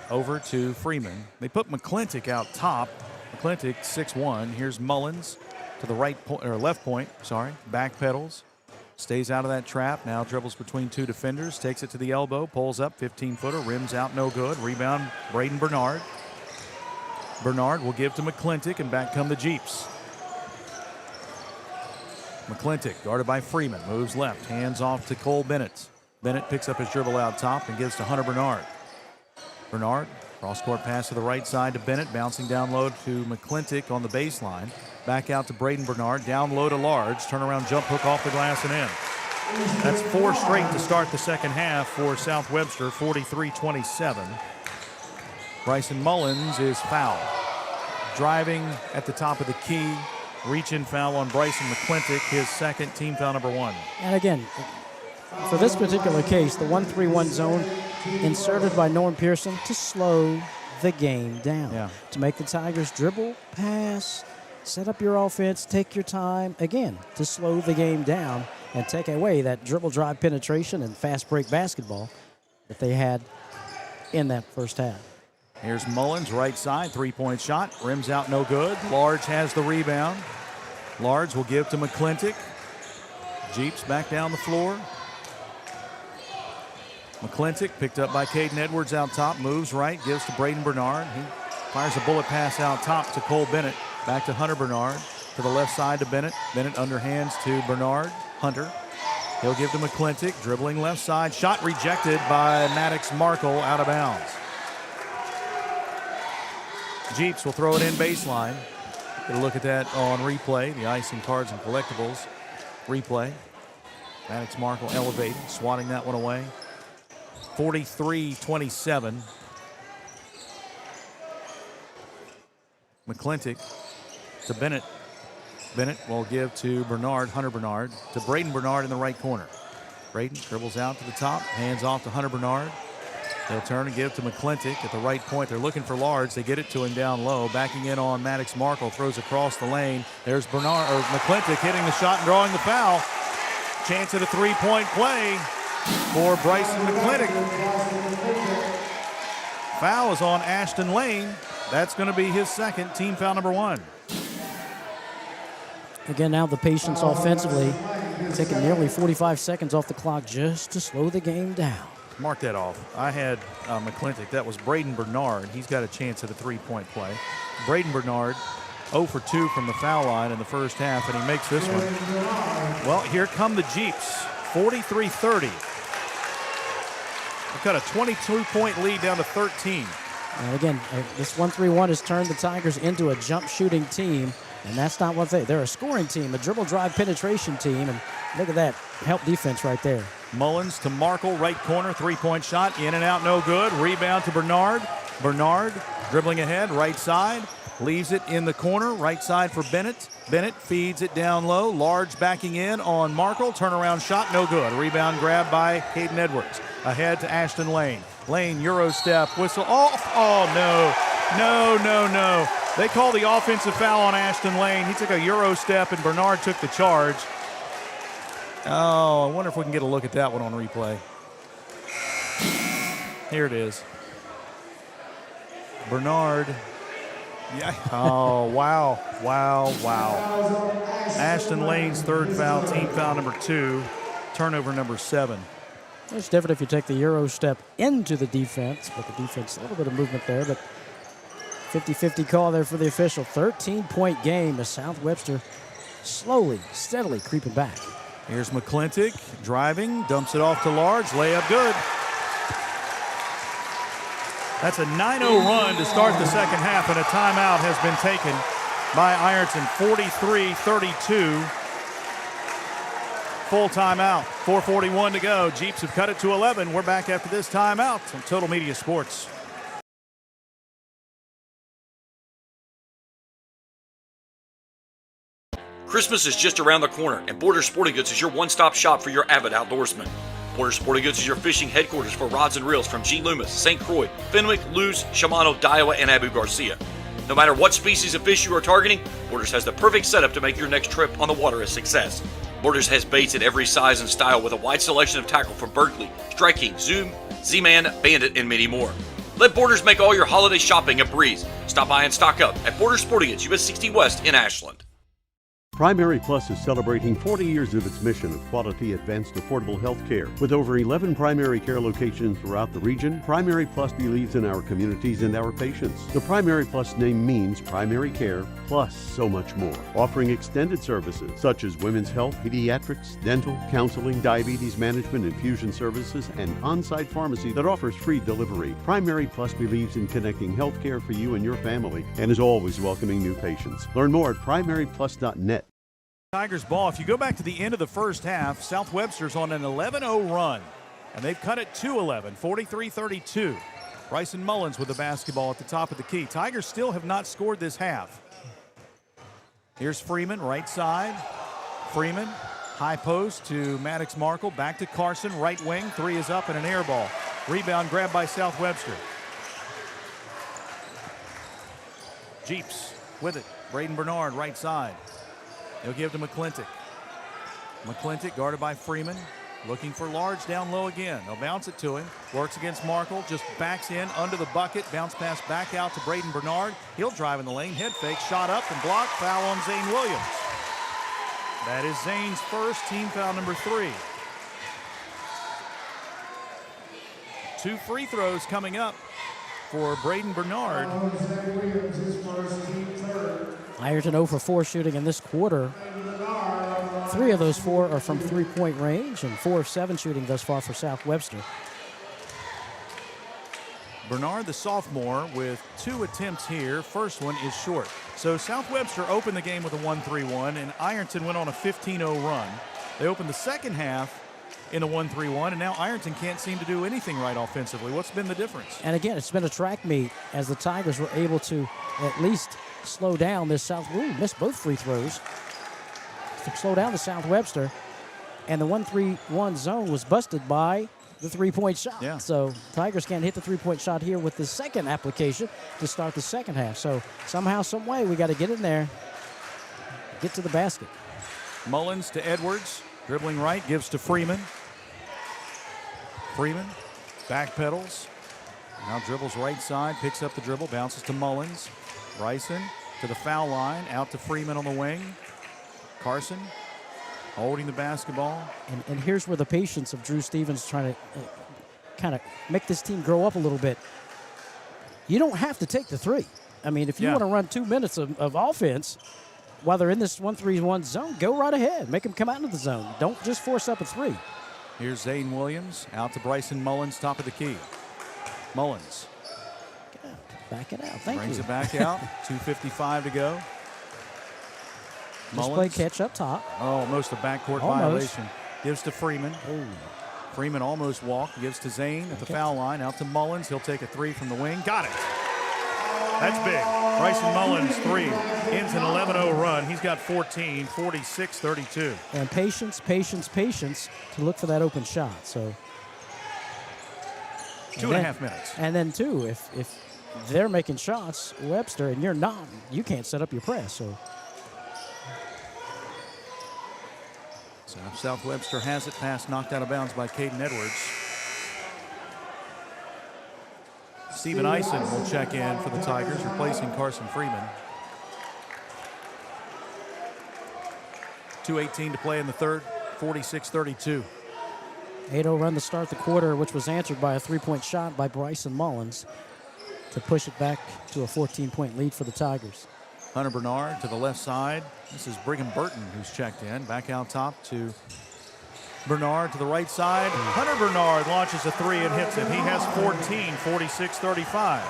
over to Freeman. They put McClintock out top. McClintock 6'1". Here's Mullins to the right point, or left point, sorry. Back pedals. Stays out of that trap. Now dribbles between two defenders. Takes it to the elbow. Pulls up. 15-footer. Rims out. No good. Rebound. Braden Bernard. Bernard will give to McClintock, and back come the Jeeps. McClintock guarded by Freeman. Moves left. Hands off to Cole Bennett. Bennett picks up his dribble out top and gives to Hunter Bernard. Bernard, cross-court pass to the right side to Bennett. Bouncing down low to McClintock on the baseline. Back out to Braden Bernard. Down low to Large. Turnaround jump hook off the glass and in. That's 4 straight to start the second half for South Webster. 43-27. Bryson Mullins is fouled. Driving at the top of the key. Reach-in foul on Bryson McClintock, his second, team foul number 1. And again, for this particular case, the 1-3-1 zone inserted by Norm Pearson to slow the game down. Yeah. To make the Tigers dribble, pass, set up your offense, take your time, again, to slow the game down and take away that dribble drive penetration and fast break basketball that they had in that first half. Here's Mullins, right side, three-point shot. Rims out, no good. Large has the rebound. Large will give to McClintock. Jeeps back down the floor. McClintock picked up by Caden Edwards out top. Moves right, gives to Braden Bernard. He fires a bullet pass out top to Cole Bennett. Back to Hunter Bernard. To the left side to Bennett. Bennett underhands to Bernard. Hunter. He'll give to McClintock. Dribbling left side. Shot rejected by Maddox Markle, out of bounds. Jeeps will throw it in baseline. Get a look at that on replay. The Ice and Cards and Collectibles replay. Maddox Markle elevating, swatting that one away. 43-27. McClintock to Bennett. Bennett will give to Bernard, Hunter Bernard, to Braden Bernard in the right corner. Braden dribbles out to the top, hands off to Hunter Bernard. They'll turn and give to McClintock at the right point. They're looking for Large. They get it to him down low. Backing in on Maddox Markle, throws across the lane. There's McClintock hitting the shot and drawing the foul. Chance at a three-point play for Bryson McClintock. Foul is on Ashton Lane. That's going to be his second, team foul number 1. Again, now the patience offensively, taking nearly 45 seconds off the clock just to slow the game down. Mark that off. I had McClintock. That was Braden Bernard. He's got a chance at a three-point play. Braden Bernard 0 for 2 from the foul line in the first half, and he makes this one. Well, here come the Jeeps. 43-30. We've got a 22-point lead down to 13. And again, this 1-3-1 has turned the Tigers into a jump shooting team, and that's not what they're a scoring team, a dribble drive penetration team, and look at that help defense right there. Mullins to Markle, right corner, three-point shot, in and out, no good. Rebound to Bernard. Bernard dribbling ahead, right side, leaves it in the corner, right side for Bennett. Bennett feeds it down low. Large backing in on Markle, turnaround shot, no good. Rebound grab by Caden Edwards. Ahead to Ashton Lane. Lane, Euro step, whistle off. Oh, no. They call the offensive foul on Ashton Lane. He took a Euro step, and Bernard took the charge. Oh, I wonder if we can get a look at that one on replay. Here it is. Bernard. Yeah. Oh, wow. Ashton Lane's third foul, team foul number 2, turnover number 7. It's different if you take the Euro step into the defense, but the defense, a little bit of movement there, but 50-50 call there for the official. 13-point game as South Webster slowly, steadily creeping back. Here's McClintock driving, dumps it off to Large, layup good. That's a 9-0 run to start the second half, and a timeout has been taken by Ironton. 43-32. Full timeout. 4:41 to go. Jeeps have cut it to 11. We're back after this timeout on Total Media Sports. Christmas is just around the corner, and Borders Sporting Goods is your one-stop shop for your avid outdoorsman. Borders Sporting Goods is your fishing headquarters for rods and reels from G. Loomis, St. Croix, Fenwick, Lewes, Shimano, Daiwa, and Abu Garcia. No matter what species of fish you are targeting, Borders has the perfect setup to make your next trip on the water a success. Borders has baits in every size and style with a wide selection of tackle from Berkeley, Strike King, Zoom, Z-Man, Bandit, and many more. Let Borders make all your holiday shopping a breeze. Stop by and stock up at Borders Sporting Goods, US 60 West in Ashland. Primary Plus is celebrating 40 years of its mission of quality, advanced, affordable health care. With over 11 primary care locations throughout the region, Primary Plus believes in our communities and our patients. The Primary Plus name means primary care plus so much more, offering extended services such as women's health, pediatrics, dental, counseling, diabetes management, infusion services, and on-site pharmacy that offers free delivery. Primary Plus believes in connecting health care for you and your family and is always welcoming new patients. Learn more at primaryplus.net. Tigers ball. If you go back to the end of the first half, South Webster's on an 11-0 run, and they've cut it to 11, 43-32. Bryson Mullins with the basketball at the top of the key. Tigers still have not scored this half. Here's Freeman, right side. Freeman, high post to Maddox Markle, back to Carson, right wing. 3 is up and an air ball. Rebound grabbed by South Webster. Jeeps with it. Braden Bernard, right side. He'll give to McClintock. McClintock guarded by Freeman. Looking for Large down low again. They'll bounce it to him. Works against Markle. Just backs in under the bucket. Bounce pass back out to Braden Bernard. He'll drive in the lane. Head fake. Shot up and blocked. Foul on Zane Williams. That is Zane's first, team foul number 3. 2 free throws coming up for Braden Bernard. Ironton 0 for 4 shooting in this quarter. 3 of those 4 are from three-point range, and 4 of 7 shooting thus far for South Webster. Bernard, the sophomore, with 2 attempts here. First one is short. So South Webster opened the game with a 1-3-1, and Ironton went on a 15-0 run. They opened the second half in a 1-3-1, and now Ironton can't seem to do anything right offensively. What's been the difference? And again, it's been a track meet as the Tigers were able to at least slow down this South. Ooh, missed both free throws. To slow down the South Webster, and the 1-3-1 zone was busted by the three-point shot. Yeah. So Tigers can't hit the three-point shot here with the second application to start the second half. So somehow, some way, we got to get in there, get to the basket. Mullins to Edwards, dribbling right, gives to Freeman. Freeman backpedals, now dribbles right side, picks up the dribble, bounces to Mullins. Bryson to the foul line, out to Freeman on the wing. Carson holding the basketball. And here's where the patience of Drew Stevens trying to kind of make this team grow up a little bit. You don't have to take the three. I mean, if you want to run 2 minutes of offense while they're in this 1-3-1 zone, go right ahead. Make them come out into the zone. Don't just force up a three. Here's Zane Williams out to Bryson Mullins, top of the key. Mullins. Back it out. Thank you. Brings it back out. 2:55 to go. Just play catch up top. Oh, almost a backcourt violation. Gives to Freeman. Freeman almost walked. Gives to Zane at the foul line. Out to Mullins. He'll take a three from the wing. Got it. That's big. Bryson Mullins, three. Ends an 11-0 run. He's got 14, 46-32. And patience, patience, patience to look for that open shot. So 2.5 minutes. And then, too, if they're making shots, Webster, and you're not, you can't set up your press. So South Webster has it, pass knocked out of bounds by Caden Edwards. Steven Eisen will check in for the Tigers, replacing Carson Freeman. 2:18 to play in the third, 46-32. 8-0 run to start the quarter, which was answered by a three-point shot by Bryson Mullins to push it back to a 14-point lead for the Tigers. Hunter Bernard to the left side. This is Brigham Burton who's checked in. Back out top to Bernard to the right side. Hunter Bernard launches a three and hits it. He has 14, 46-35.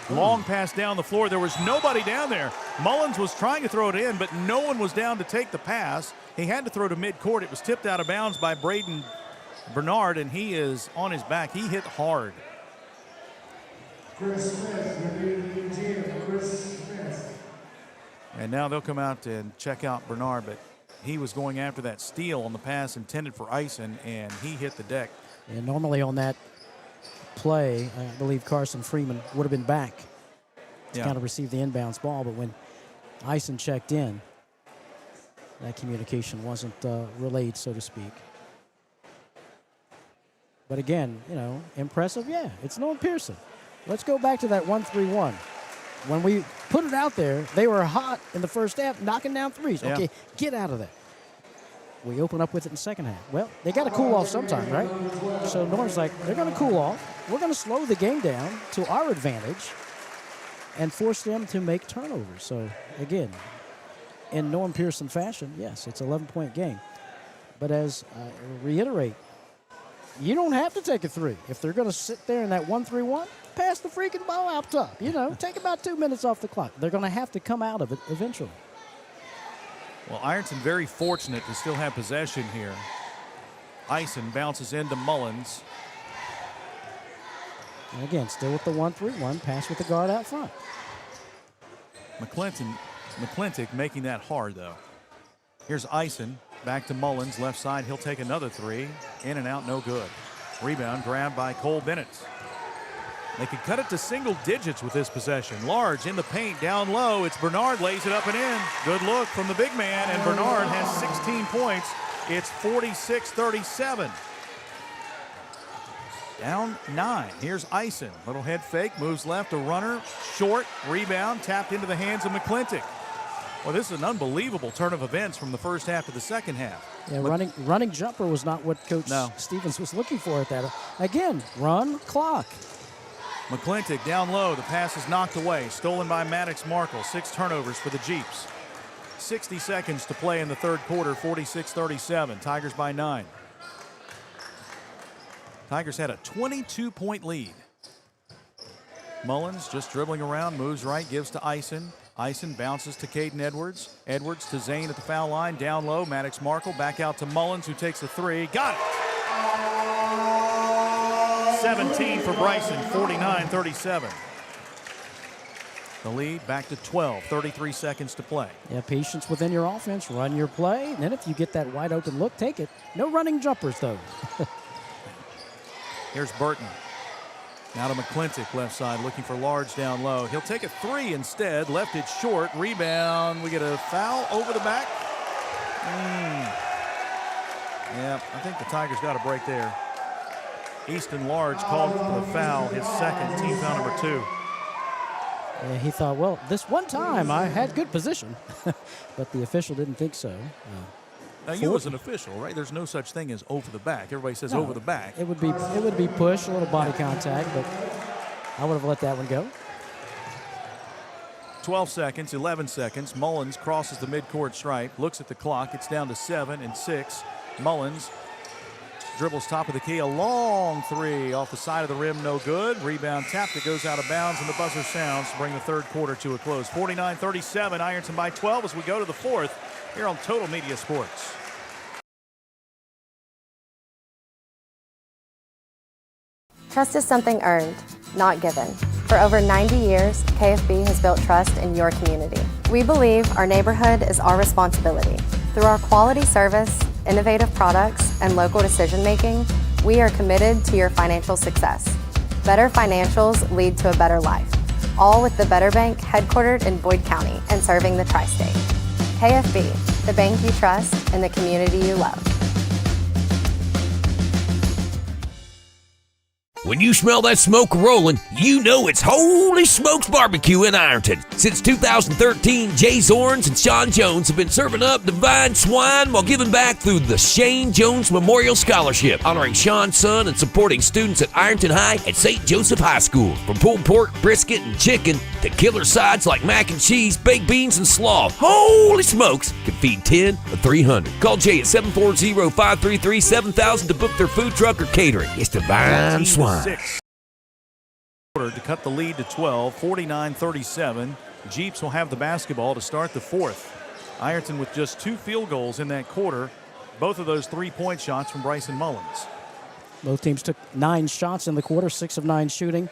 Long pass down the floor. There was nobody down there. Mullins was trying to throw it in, but no one was down to take the pass. He had to throw to midcourt. It was tipped out of bounds by Braden Bernard, and he is on his back. He hit hard. Chris Smith, repeating the team, Chris Smith. And now they'll come out and check out Bernard, but he was going after that steal on the pass intended for Eisen, and he hit the deck. And normally on that play, I believe Carson Freeman would have been back to kind of receive the inbounds ball, but when Eisen checked in, that communication wasn't relayed, so to speak. But again, you know, impressive, yeah, it's Nolan Pearson. Let's go back to that 1-3-1. When we put it out there, they were hot in the first half, knocking down threes. Yeah. Okay, get out of that. We open up with it in the second half. Well, they got to cool off sometime, right? So Norm's like, they're going to cool off. We're going to slow the game down to our advantage and force them to make turnovers. So, again, in Norm Pearson fashion, yes, it's an 11-point game. But as I reiterate, you don't have to take a three. If they're going to sit there in that 1-3-1, pass the freaking ball out top. You know, take about 2 minutes off the clock. They're going to have to come out of it eventually. Well, Ironton very fortunate to still have possession here. Eisen bounces into Mullins. And again, still with the 1-3-1, pass with the guard out front. McClintock making that hard, though. Here's Eisen, back to Mullins, left side. He'll take another three. In and out, no good. Rebound grabbed by Cole Bennett. They could cut it to single digits with this possession. Large in the paint, down low. It's Bernard, lays it up and in. Good look from the big man, and Bernard has 16 points. It's 46-37. Down 9. Here's Eisen. Little head fake, moves left, a runner, short, rebound, tapped into the hands of McClintock. Well, this is an unbelievable turn of events from the first half to the second half. Yeah, running jumper was not what Coach Stevens was looking for at that. Again, run clock. McClintock down low. The pass is knocked away. Stolen by Maddox Markle. 6 turnovers for the Jeeps. 60 seconds to play in the third quarter. 46-37. Tigers by 9. Tigers had a 22-point lead. Mullins just dribbling around, moves right, gives to Ison. Ison bounces to Caden Edwards. Edwards to Zane at the foul line, down low. Maddox Markle back out to Mullins, who takes the three. Got it! 17 for Bryson, 49-37. The lead back to 12, 33 seconds to play. Yeah, patience within your offense. Run your play. And then if you get that wide open look, take it. No running jumpers, though. Here's Burton. Now to McClintock, left side, looking for Large down low. He'll take a three instead. Left it short. Rebound. We get a foul over the back. Yeah, I think the Tigers got a break there. Easton Large called for the foul, his second, team foul number 2. Yeah, he thought, well, this one time I had good position, but the official didn't think so. Now, you as an official, right? There's no such thing as over the back. Everybody says over the back. It would be push, a little body contact, but I would have let that one go. 12 seconds, 11 seconds. Mullins crosses the midcourt stripe, looks at the clock. It's down to 7 and 6. Mullins dribbles top of the key, a long three off the side of the rim, no good. Rebound tapped, it goes out of bounds, and the buzzer sounds to bring the third quarter to a close. 49-37, Ironton by 12 as we go to the fourth here on Total Media Sports. Trust is something earned, not given. For over 90 years, KFB has built trust in your community. We believe our neighborhood is our responsibility. Through our quality service, innovative products, and local decision-making, we are committed to your financial success. Better financials lead to a better life. All with the Better Bank headquartered in Boyd County and serving the tri-state. KFB, the bank you trust and the community you love. When you smell that smoke rolling, you know it's Holy Smokes Barbecue in Ironton. Since 2013, Jay Zorns and Sean Jones have been serving up divine swine while giving back through the Shane Jones Memorial Scholarship, honoring Sean's son and supporting students at Ironton High and St. Joseph High School. From pulled pork, brisket, and chicken to killer sides like mac and cheese, baked beans, and slaw, Holy Smokes can feed 10 or 300. Call Jay at 740-533-7000 to book their food truck or catering. It's divine swine. 6 to cut the lead to 12, 49-37. Jeeps will have the basketball to start the fourth. Ironton with just 2 field goals in that quarter, both of those 3-point shots from Bryson Mullins. Both teams took 9 shots in the quarter, 6 of 9 shooting.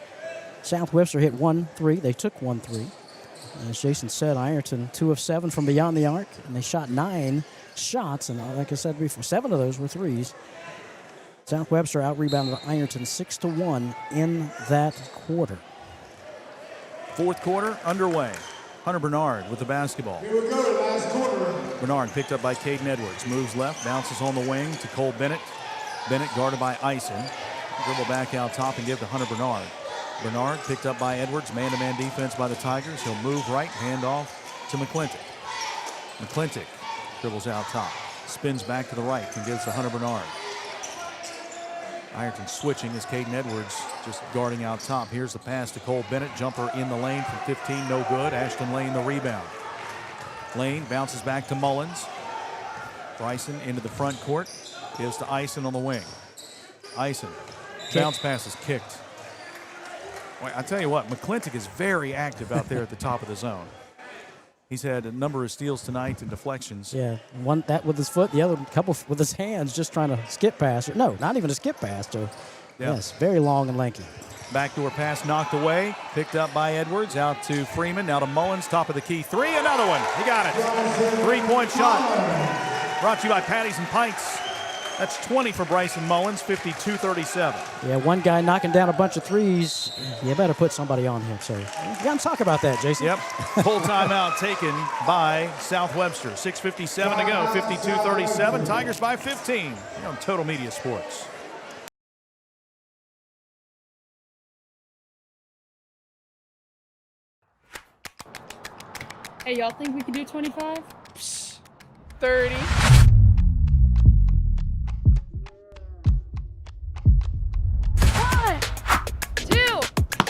South Webster hit 1 3. They took 1 3. As Jason said, Ironton 2 of 7 from beyond the arc, and they shot 9 shots, and like I said before, 7 of those were threes. South Webster out-rebounded Ironton 6-1 in that quarter. Fourth quarter underway. Hunter Bernard with the basketball. Here we go, last quarter. Bernard picked up by Caden Edwards. Moves left, bounces on the wing to Cole Bennett. Bennett guarded by Ison. Dribble back out top and give to Hunter Bernard. Bernard picked up by Edwards. Man-to-man defense by the Tigers. He'll move right, hand off to McClintock. McClintock dribbles out top. Spins back to the right and gives to Hunter Bernard. Ironton switching as Caden Edwards just guarding out top. Here's the pass to Cole Bennett. Jumper in the lane from 15, no good. Ashton Lane the rebound. Lane bounces back to Mullins. Bryson into the front court. Gives to Ison on the wing. Ison. Bounce pass is kicked. Boy, I tell you what, McClintock is very active out there at the top of the zone. He's had a number of steals tonight and deflections. Yeah, one that with his foot, the other couple with his hands, just trying to skip past. No, not even a skip past. So, yeah. Yes, very long and lanky. Backdoor pass knocked away, picked up by Edwards, out to Freeman, now to Mullins, top of the key. 3, another one. He got it. 3-point shot. Brought to you by Patties and Pints. That's 20 for Bryson Mullins, 52-37. Yeah, one guy knocking down a bunch of threes. You better put somebody on him. So, you got to talk about that, Jason. Yep. Full timeout taken by South Webster. 6:57 to go, 52-37. Tigers by 15 here on Total Media Sports. Hey, y'all think we can do 25? 30.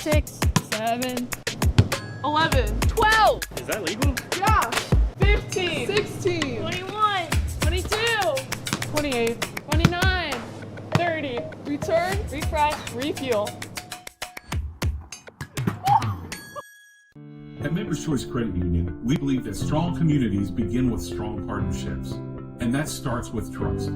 6, 7, 11, 12. Is that legal? Josh, 15, 16, 21, 22, 28, 29, 30. Return, refresh, refuel. At Members Choice Credit Union, we believe that strong communities begin with strong partnerships, and that starts with trust.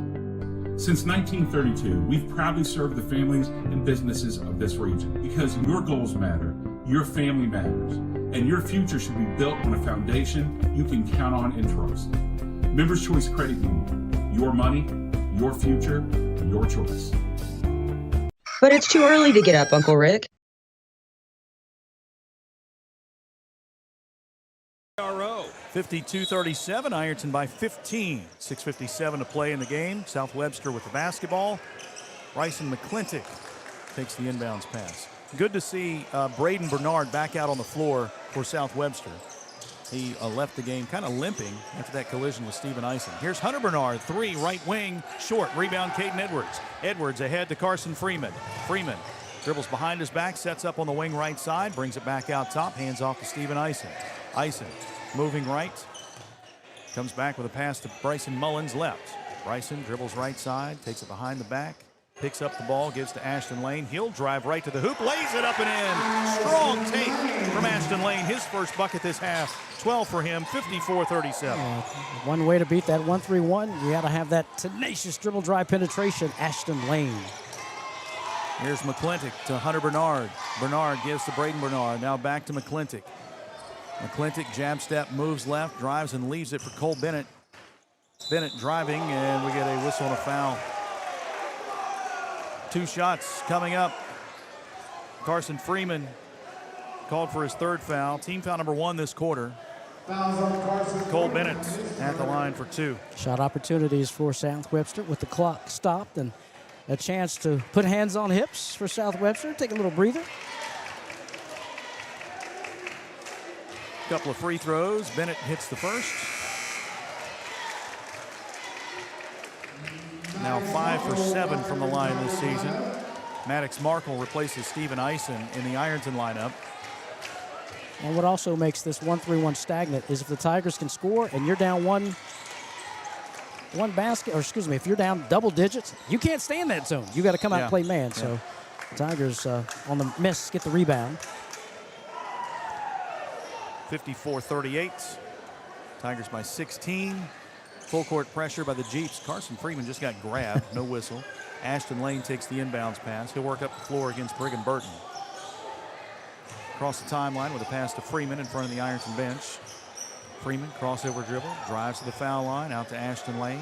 Since 1932, we've proudly served the families and businesses of this region because your goals matter, your family matters, and your future should be built on a foundation you can count on and trust. Members Choice Credit Union, your money, your future, your choice. But it's too early to get up, Uncle Rick. 52-37, Ironton by 15. 6:57 to play in the game. South Webster with the basketball. Bryson McClintock takes the inbounds pass. Good to see Braden Bernard back out on the floor for South Webster. He left the game kind of limping after that collision with Stephen Eisen. Here's Hunter Bernard, three, right wing, short. Rebound, Caden Edwards. Edwards ahead to Carson Freeman. Freeman dribbles behind his back, sets up on the wing right side, brings it back out top, hands off to Stephen Eisen. Eisen moving right, comes back with a pass to Bryson Mullins left. Bryson dribbles right side, takes it behind the back, picks up the ball, gives to Ashton Lane. He'll drive right to the hoop, lays it up and in. Strong take from Ashton Lane. His first bucket this half. 12 for him, 54-37. One way to beat that 1-3-1, you got to have that tenacious dribble drive penetration. Ashton Lane. Here's McClintock to Hunter Bernard. Bernard gives to Braden Bernard. Now back to McClintock. McClintock jab step, moves left, drives and leaves it for Cole Bennett. Bennett driving, and we get a whistle and a foul. 2 shots coming up. Carson Freeman called for his 3rd foul. Team foul number 1 this quarter. Cole Bennett at the line for 2. Shot opportunities for South Webster with the clock stopped and a chance to put hands on hips for South Webster. Take a little breather. Couple of free throws. Bennett hits the first. Now 5 for 7 from the line this season. Maddox Markle replaces Stephen Eisen in the Ironton lineup. And what also makes this 1-3-1 stagnant is if the Tigers can score and you're down one basket, or excuse me, if you're down double digits, you can't stay in that zone. You got to come out and play man. Yeah. So the Tigers on the miss get the rebound. 54-38. Tigers by 16. Full court pressure by the Jeeps. Carson Freeman just got grabbed, no whistle. Ashton Lane takes the inbounds pass. He'll work up the floor against Brigham Burton. Across the timeline with a pass to Freeman in front of the Ironton bench. Freeman, crossover dribble, drives to the foul line, out to Ashton Lane.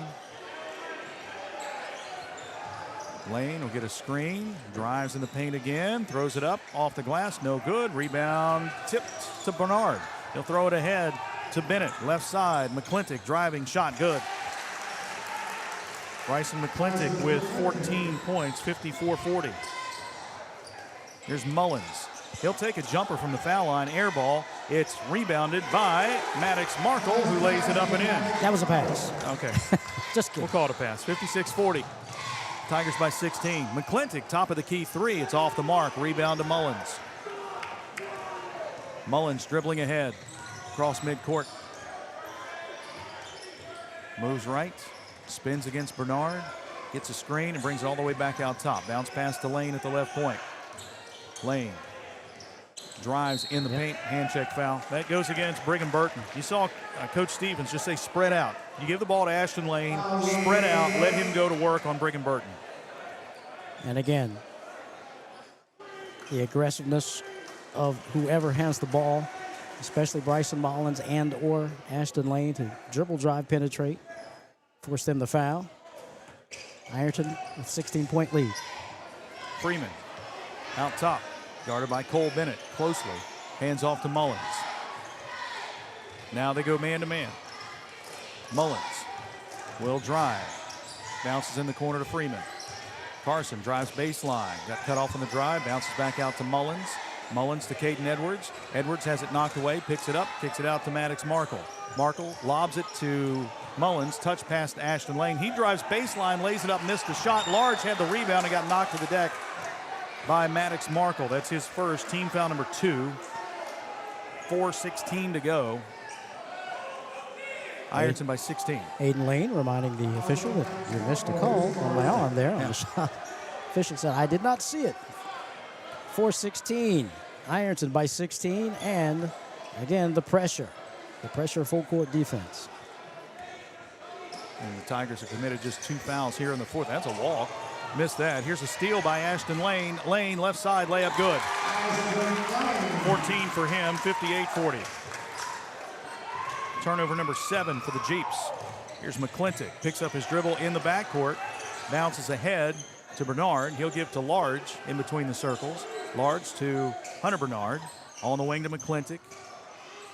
Lane will get a screen, drives in the paint again, throws it up, off the glass, no good. Rebound tipped to Bernard. He'll throw it ahead to Bennett, left side. McClintock driving, shot good. Bryson McClintock with 14 points, 54-40. Here's Mullins. He'll take a jumper from the foul line, air ball. It's rebounded by Maddox Markle, who lays it up and in. That was a pass. Okay. Just kidding. We'll call it a pass. 56-40. Tigers by 16. McClintock, top of the key 3. It's off the mark. Rebound to Mullins. Mullins dribbling ahead. Across midcourt. Moves right. Spins against Bernard. Gets a screen and brings it all the way back out top. Bounce pass to Lane at the left point. Lane drives in the paint. Hand check foul. That goes against Brigham Burton. You saw Coach Stevens just say spread out. You give the ball to Ashton Lane. Spread out. Let him go to work on Brigham Burton. And again, the aggressiveness of whoever has the ball, especially Bryson Mullins and or Ashton Lane, to dribble, drive, penetrate, force them to foul. Ironton with 16-point lead. Freeman out top, guarded by Cole Bennett closely. Hands off to Mullins. Now they go man-to-man. Mullins will drive. Bounces in the corner to Freeman. Carson drives baseline. Got cut off on the drive. Bounces back out to Mullins. Mullins to Caden Edwards. Edwards has it knocked away. Picks it up. Kicks it out to Maddox Markle. Markle lobs it to Mullins. Touch pass to Ashton Lane. He drives baseline, lays it up, missed the shot. Large had the rebound and got knocked to the deck by Maddox Markle. That's his first. Team foul number 2. 4:16 to go. Ironton by 16. Aiden Lane reminding the official that you missed a call on my arm there on the shot. Official said, I did not see it. 4:16. Ironton by 16, and Again, the pressure of full court defense. And the Tigers have committed just 2 fouls here in the fourth. That's a walk. Missed that. Here's a steal by Ashton Lane. Lane, left side, layup good. 14 for him, 58-40. Turnover number 7 for the Jeeps. Here's McClintock. Picks up his dribble in the backcourt. Bounces ahead to Bernard. He'll give to Large in between the circles. Large to Hunter Bernard. On the wing to McClintock.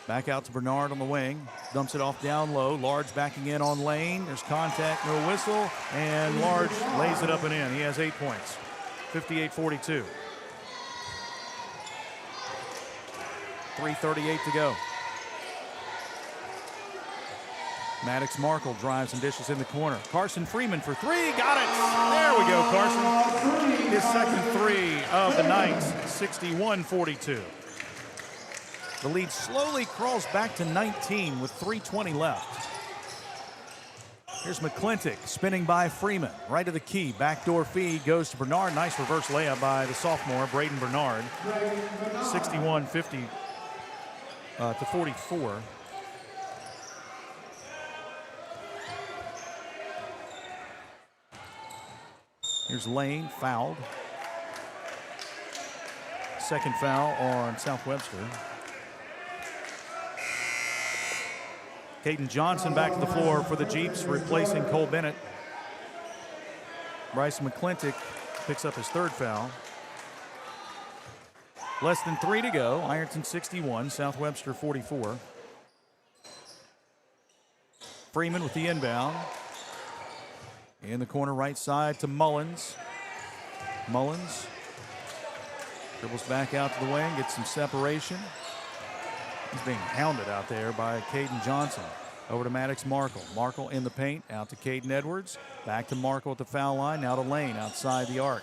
Back out to Bernard on the wing. Dumps it off down low. Large backing in on Lane. There's contact, no whistle. And Large lays it up and in. He has 8 points. 58-42. 3:38 to go. Maddox Markle drives and dishes in the corner. Carson Freeman for 3. Got it. There we go, Carson. His second 3 of the night. 61-42. The lead slowly crawls back to 19 with 3:20 left. Here's McClintock spinning by Freeman. Right to the key. Backdoor feed goes to Bernard. Nice reverse layup by the sophomore, Braden Bernard. 61-50 to 44. Here's Lane, fouled. Second foul on South Webster. Caden Johnson back to the floor for the Jeeps, replacing Cole Bennett. Bryson McClintock picks up his 3rd foul. Less than 3 to go. Ironton 61, South Webster 44. Freeman with the inbound. In the corner right side to Mullins. Mullins dribbles back out to the wing, gets some separation. He's being hounded out there by Caden Johnson. Over to Maddox Markle. Markle in the paint, out to Caden Edwards. Back to Markle at the foul line, now to Lane outside the arc.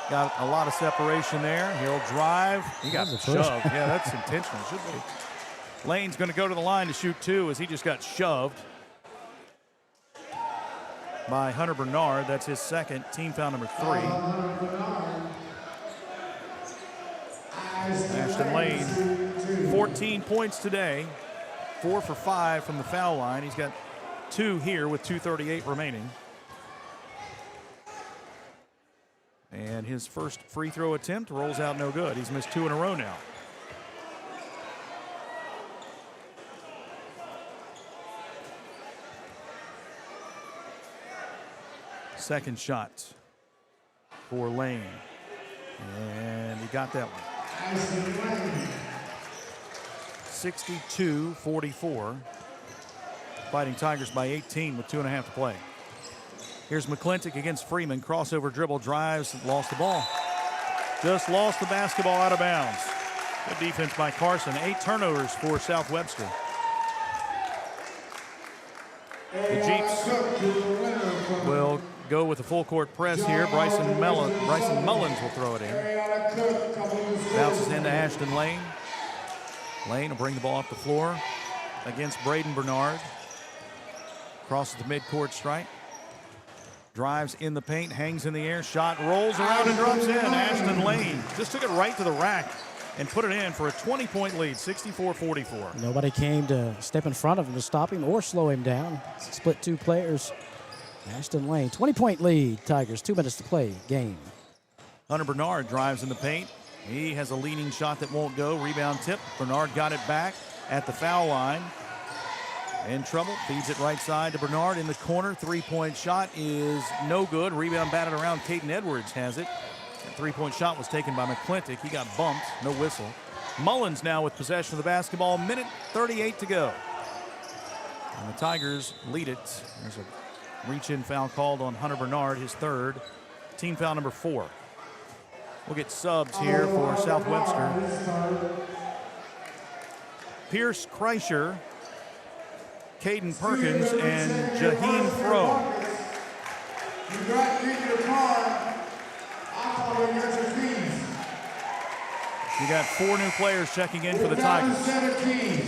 Got a lot of separation there. He'll drive. He got shoved. Yeah, that's intentional. Should be. Lane's going to go to the line to shoot 2 as he just got shoved by Hunter Bernard. That's his second, team foul number 3. Ashton Lane, 14 points today, 4 for 5 from the foul line. He's got 2 here with 2:38 remaining. And his first free throw attempt rolls out no good. He's missed 2 in a row now. Second shot for Lane. And he got that one. 62-44. Fighting Tigers by 18 with 2.5 to play. Here's McClintock against Freeman. Crossover dribble, drives, lost the ball. Just lost the basketball out of bounds. Good defense by Carson. 8 turnovers for South Webster. The Jeeps will go with a full court press here. Bryson Mullins will throw it in. Bounces into Ashton Lane. Lane will bring the ball up the floor against Braden Bernard. Crosses the midcourt stripe. Drives in the paint, hangs in the air, shot rolls around and drops in. Ashton Lane just took it right to the rack and put it in for a 20-point lead, 64-44. Nobody came to step in front of him to stop him or slow him down. Split 2 players. Ashton Lane, 20-point lead, Tigers, 2 minutes to play, game. Hunter Bernard drives in the paint. He has a leading shot that won't go. Rebound tip. Bernard got it back at the foul line. In trouble, feeds it right side to Bernard in the corner. 3-point shot is no good. Rebound batted around. Caden Edwards has it. That 3-point shot was taken by McClintock. He got bumped, no whistle. Mullins now with possession of the basketball. Minute 38 to go. And the Tigers lead it. There's a reach-in foul called on Hunter Bernard, his 3rd. Team foul number 4. We'll get subs here for South Webster. Pierce Kreischer, Caden Perkins, and Jaheim Froh. You got 4 new players checking in for the Tigers.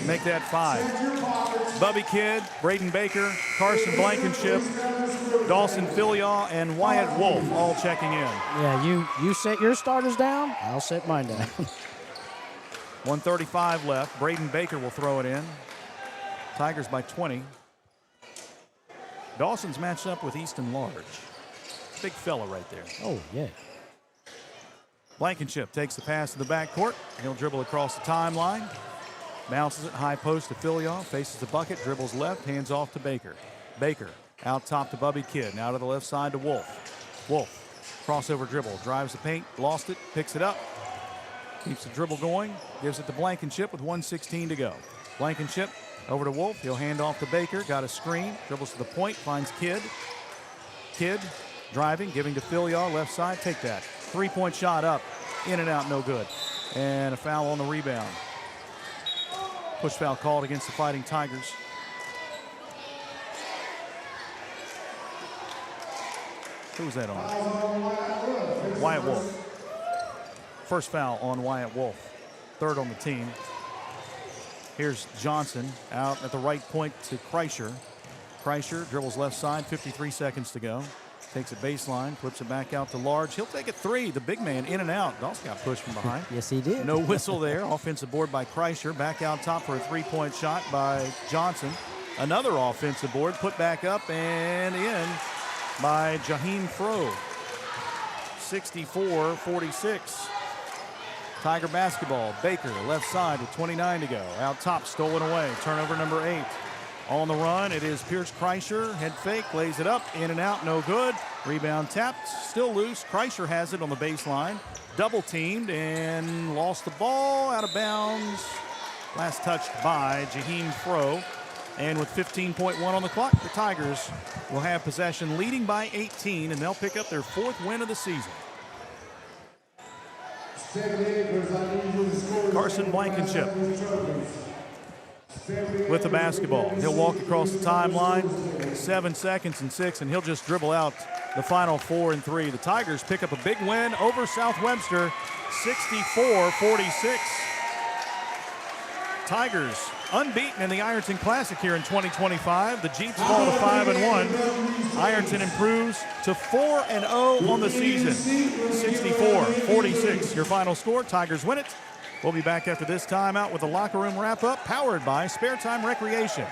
Make that 5. Bubby Kidd, Braden Baker, Carson Blankenship, Dawson Filiaw, and Wyatt Wolf all checking in. Yeah, you set your starters down, I'll set mine down. 1:35 left. Braden Baker will throw it in. Tigers by 20. Dawson's matched up with Easton Large. Big fella right there. Oh, yeah. Blankenship takes the pass to the backcourt. He'll dribble across the timeline. Bounces it high post to Fillion. Faces the bucket. Dribbles left. Hands off to Baker. Baker out top to Bubby Kidd. Now to the left side to Wolf. Wolf. Crossover dribble. Drives the paint. Lost it. Picks it up. Keeps the dribble going. Gives it to Blankenship with 1:16 to go. Blankenship over to Wolf. He'll hand off to Baker. Got a screen. Dribbles to the point. Finds Kidd. Kidd driving. Giving to Fillion. Left side. Take that. Three-point shot up. In and out. No good. And a foul on the rebound. Push foul called against the Fighting Tigers. Who's that on? Wyatt Wolf. First foul on Wyatt Wolf. Third on the team. Here's Johnson out at the right point to Kreischer. Kreischer dribbles left side, 53 seconds to go. Takes it baseline, flips it back out to Large. He'll take a three. The big man in and out. Dawson got pushed from behind. Yes, he did. No whistle there. Offensive board by Kreischer. Back out top for a three-point shot by Johnson. Another offensive board put back up and in by Jaheim Froh. 64-46. Tiger basketball. Baker left side with 29 to go. Out top, stolen away. Turnover number 8. On the run, it is Pierce Kreischer. Head fake, lays it up, in and out, no good. Rebound tapped, still loose. Kreischer has it on the baseline. Double teamed and lost the ball out of bounds. Last touched by Jaheim Froh. And with 15.1 on the clock, the Tigers will have possession, leading by 18, and they'll pick up their 4th win of the season. Carson Blankenship with the basketball. He'll walk across the timeline, 7 seconds and 6, and he'll just dribble out the final 4 and 3. The Tigers pick up a big win over South Webster, 64-46. Tigers unbeaten in the Ironton Classic here in 2025. The Jeeps fall to 5-1. Ironton improves to 4-0 on the season. 64-46. Your final score. Tigers win it. We'll be back after this timeout with a locker room wrap-up powered by Spare Time Recreation.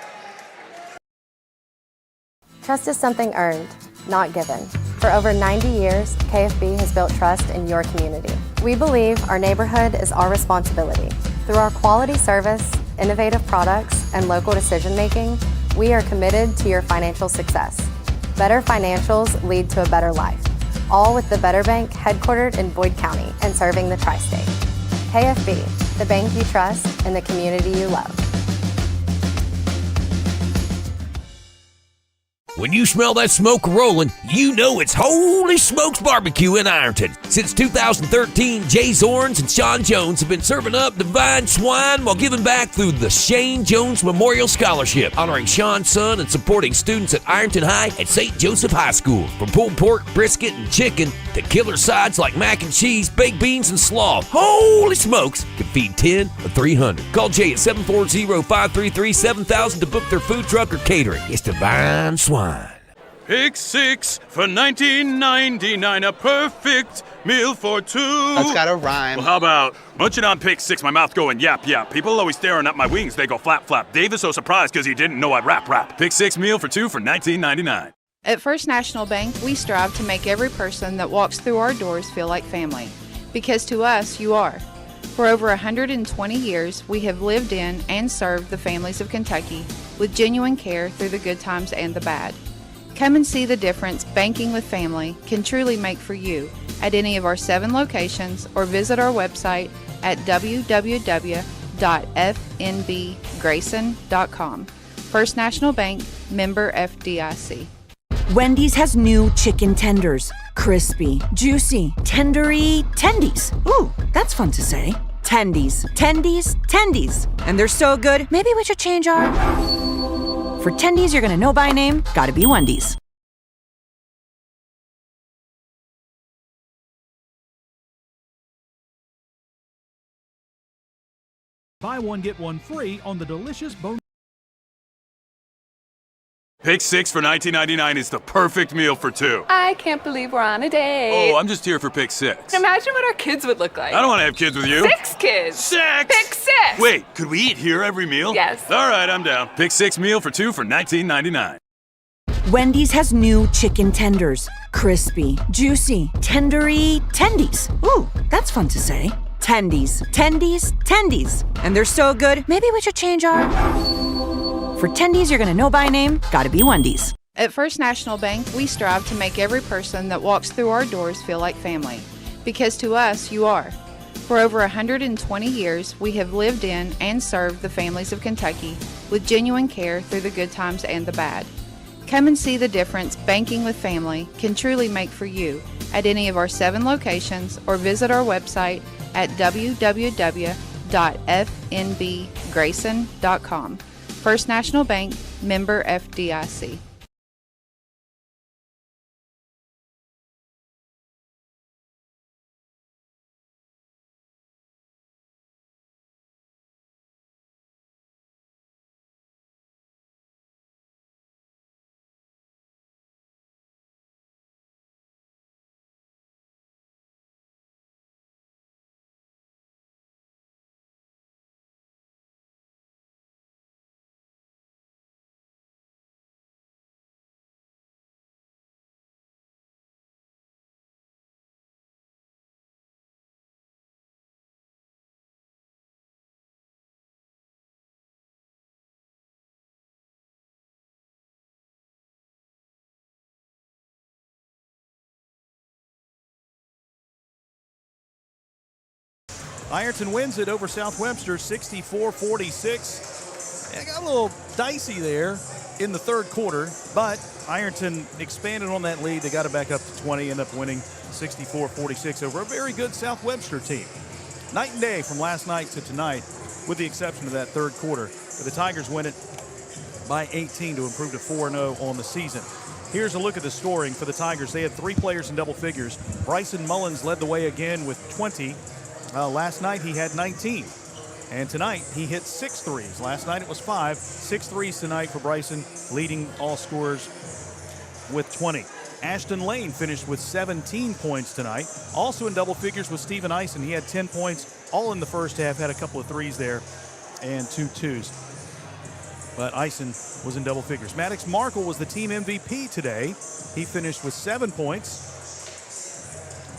Trust is something earned, not given. For over 90 years, KFB has built trust in your community. We believe our neighborhood is our responsibility. Through our quality service, innovative products, and local decision-making, we are committed to your financial success. Better financials lead to a better life, all with the Better Bank headquartered in Boyd County and serving the tri-state. KFB, the bank you trust and the community you love. When you smell that smoke rolling, you know it's Holy Smokes Barbecue in Ironton. Since 2013, Jay Zorns and Sean Jones have been serving up divine swine while giving back through the Shane Jones Memorial Scholarship, honoring Sean's son and supporting students at Ironton High and St. Joseph High School. From pulled pork, brisket, and chicken to killer sides like mac and cheese, baked beans, and slaw, Holy Smokes can feed 10 or 300. Call Jay at 740-533-7000 to book their food truck or catering. It's divine swine. Pick 6 for $19.99, a perfect meal for 2. That's gotta rhyme. Well, how about munching on Pick 6, my mouth going yap yap. People always staring at my wings, they go flap flap. Dave is so surprised because he didn't know I'd rap. Pick 6 meal for 2 for $19.99. At First National Bank, we strive to make every person that walks through our doors feel like family. Because to us, you are. For over 120 years, we have lived in and served the families of Kentucky with genuine care through the good times and the bad. Come and see the difference banking with family can truly make for you at any of our 7 locations or visit our website at www.fnbgrayson.com. First National Bank, member FDIC. Wendy's has new chicken tenders. Crispy, juicy, tendery tendies. Ooh, that's fun to say. Tendies, tendies, tendies. And they're so good, maybe we should change our... For tendies you're gonna know by name, gotta be Wendy's. Buy one, get one free on the delicious bone. Pick 6 for $19.99 is the perfect meal for two. I can't believe we're on a date. Oh, I'm just here for pick 6. Imagine what our kids would look like. I don't want to have kids with you. 6 kids. 6! Pick 6! Wait, could we eat here every meal? Yes. All right, I'm down. Pick 6 meal for two for $19.99. Wendy's has new chicken tenders. Crispy, juicy, tendery tendies. Ooh, that's fun to say. Tendies, tendies, tendies. And they're so good, maybe we should change our... For tendies you're gonna know by name, gotta be Wendy's. At First National Bank, we strive to make every person that walks through our doors feel like family. Because to us, you are. For over 120 years, we have lived in and served the families of Kentucky with genuine care through the good times and the bad. Come and see the difference banking with family can truly make for you at any of our 7 locations or visit our website at www.fnbgrayson.com. First National Bank, member FDIC. Ironton wins it over South Webster 64-46. It got a little dicey there in the third quarter, but Ironton expanded on that lead. They got it back up to 20, ended up winning 64-46 over a very good South Webster team. Night and day from last night to tonight, with the exception of that third quarter. But the Tigers win it by 18 to improve to 4-0 on the season. Here's a look at the scoring for the Tigers. They had 3 players in double figures. Bryson Mullins led the way again with 20. Last night he had 19. And tonight he hit 6 threes. Last night it was 5. 6 threes tonight for Bryson, leading all scorers with 20. Ashton Lane finished with 17 points tonight. Also in double figures was Steven Eisen. He had 10 points all in the first half, had a couple of threes there and 2 twos. But Eisen was in double figures. Maddox Markle was the team MVP today. He finished with 7 points.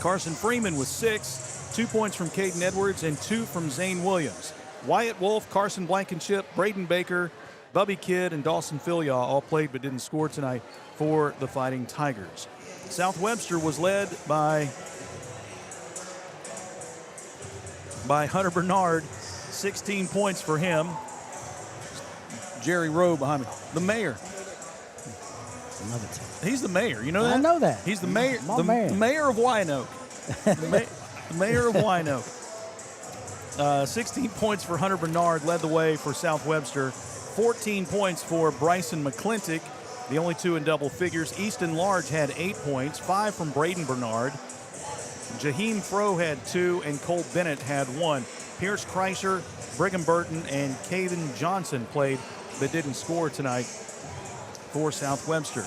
Carson Freeman was 6. 2 points from Caden Edwards and 2 from Zane Williams. Wyatt Wolf, Carson Blankenship, Braden Baker, Bubby Kidd, and Dawson Philyaw all played but didn't score tonight for the Fighting Tigers. South Webster was led by Hunter Bernard, 16 points for him. Jerry Rowe behind me. The mayor. Love it. He's the mayor. You know that? I know that. He's the mayor. My The man. mayor of Wyandotte. The mayor of Wyandotte. 16 points for Hunter Bernard led the way for South Webster. 14 points for Bryson McClintock, the only 2 in double figures. Easton Large had 8 points, 5 from Braden Bernard. Jaheim Froh had 2, and Cole Bennett had 1. Pierce Kreischer, Brigham Burton, and Caden Johnson played but didn't score tonight for South Webster.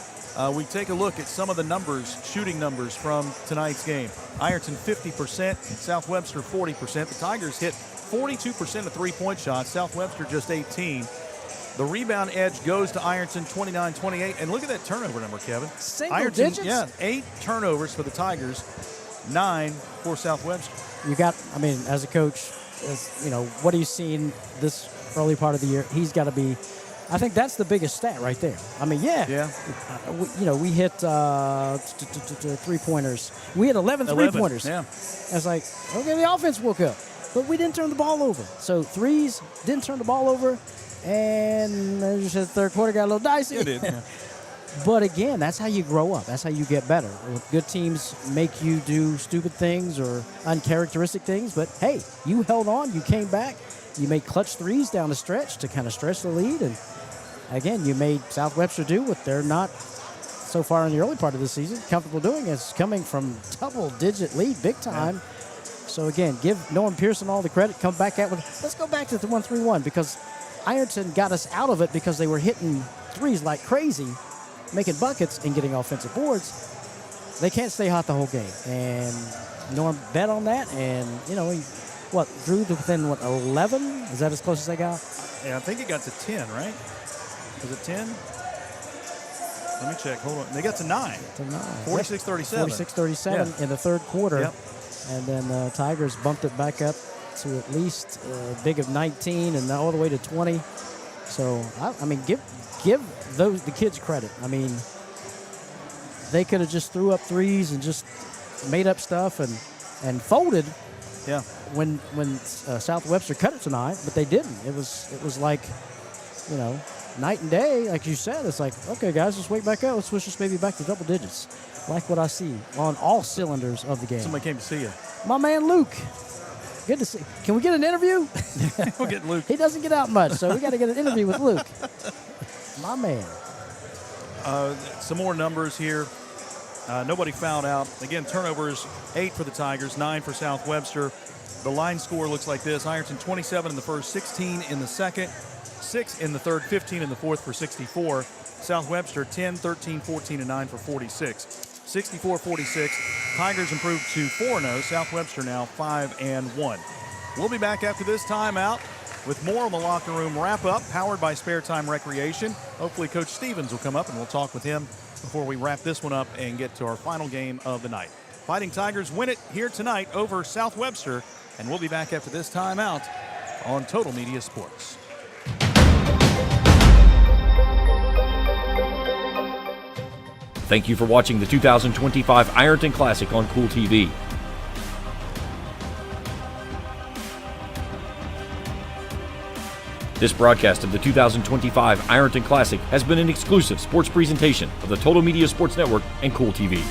We take a look at some of the numbers, shooting numbers from tonight's game. Ironton 50%, South Webster 40%. The Tigers hit 42% of three-point shots, South Webster just 18. The rebound edge goes to Ironton 29-28. And look at that turnover number, Kevin. Single Ironton, digits? Yeah, 8 turnovers for the Tigers, 9 for South Webster. You got, I mean, as a coach, what are you seeing this early part of the year? He's got to be, I think that's the biggest stat right there. I mean, yeah. We hit 3-pointers. We had 11 3-pointers. Yeah. I was like, okay, the offense woke up, but we didn't turn the ball over. So threes, didn't turn the ball over, and just the third quarter got a little dicey. It did, yeah. But again, that's how you grow up. That's how you get better. Good teams make you do stupid things or uncharacteristic things, but hey, you held on, you came back, you made clutch threes down the stretch to kind of stretch the lead, and again, you made South Webster do what they're not so far in the early part of the season comfortable doing, is coming from double-digit lead big time. Yeah. So again, give Noam Pearson all the credit, come back at it. Let's go back to the 1-3-1, because Ironton got us out of it because they were hitting threes like crazy, making buckets and getting offensive boards, they can't stay hot the whole game. And Norm bet on that, and, drew to within, 11? Is that as close as they got? Yeah, I think it got to 10, right? Was it 10? Let me check. Hold on. They got to 9. 46-37. 46-37 in the third quarter. Yep. And then Tigers bumped it back up to at least big of 19 and all the way to 20. So, give the kids credit. I mean, they could have just threw up threes and just made up stuff and folded. Yeah. When South Webster cut it tonight, but they didn't. It was like, night and day. Like you said, it's like, okay, guys, let's wake back up. Let's switch this maybe back to double digits. Like what I see on all cylinders of the game. Somebody came to see you. My man Luke. Good to see. Can we get an interview? We'll get Luke. He doesn't get out much, so we got to get an interview with Luke. My man. Some more numbers here. Nobody fouled out. Again, turnovers 8 for the Tigers, 9 for South Webster. The line score looks like this. Ironton 27 in the first, 16 in the second, 6 in the third, 15 in the fourth for 64. South Webster 10, 13, 14, and 9 for 46. 64-46. Tigers improved to 4-0. South Webster now 5-1. We'll be back after this timeout with more on the locker room wrap-up, powered by Spare Time Recreation. Hopefully Coach Stevens will come up and we'll talk with him before we wrap this one up and get to our final game of the night. Fighting Tigers win it here tonight over South Webster, and we'll be back after this timeout on Total Media Sports. Thank you for watching the 2025 Ironton Classic on Kool TV. This broadcast of the 2025 Ironton Classic has been an exclusive sports presentation of the Total Media Sports Network and Kool TV.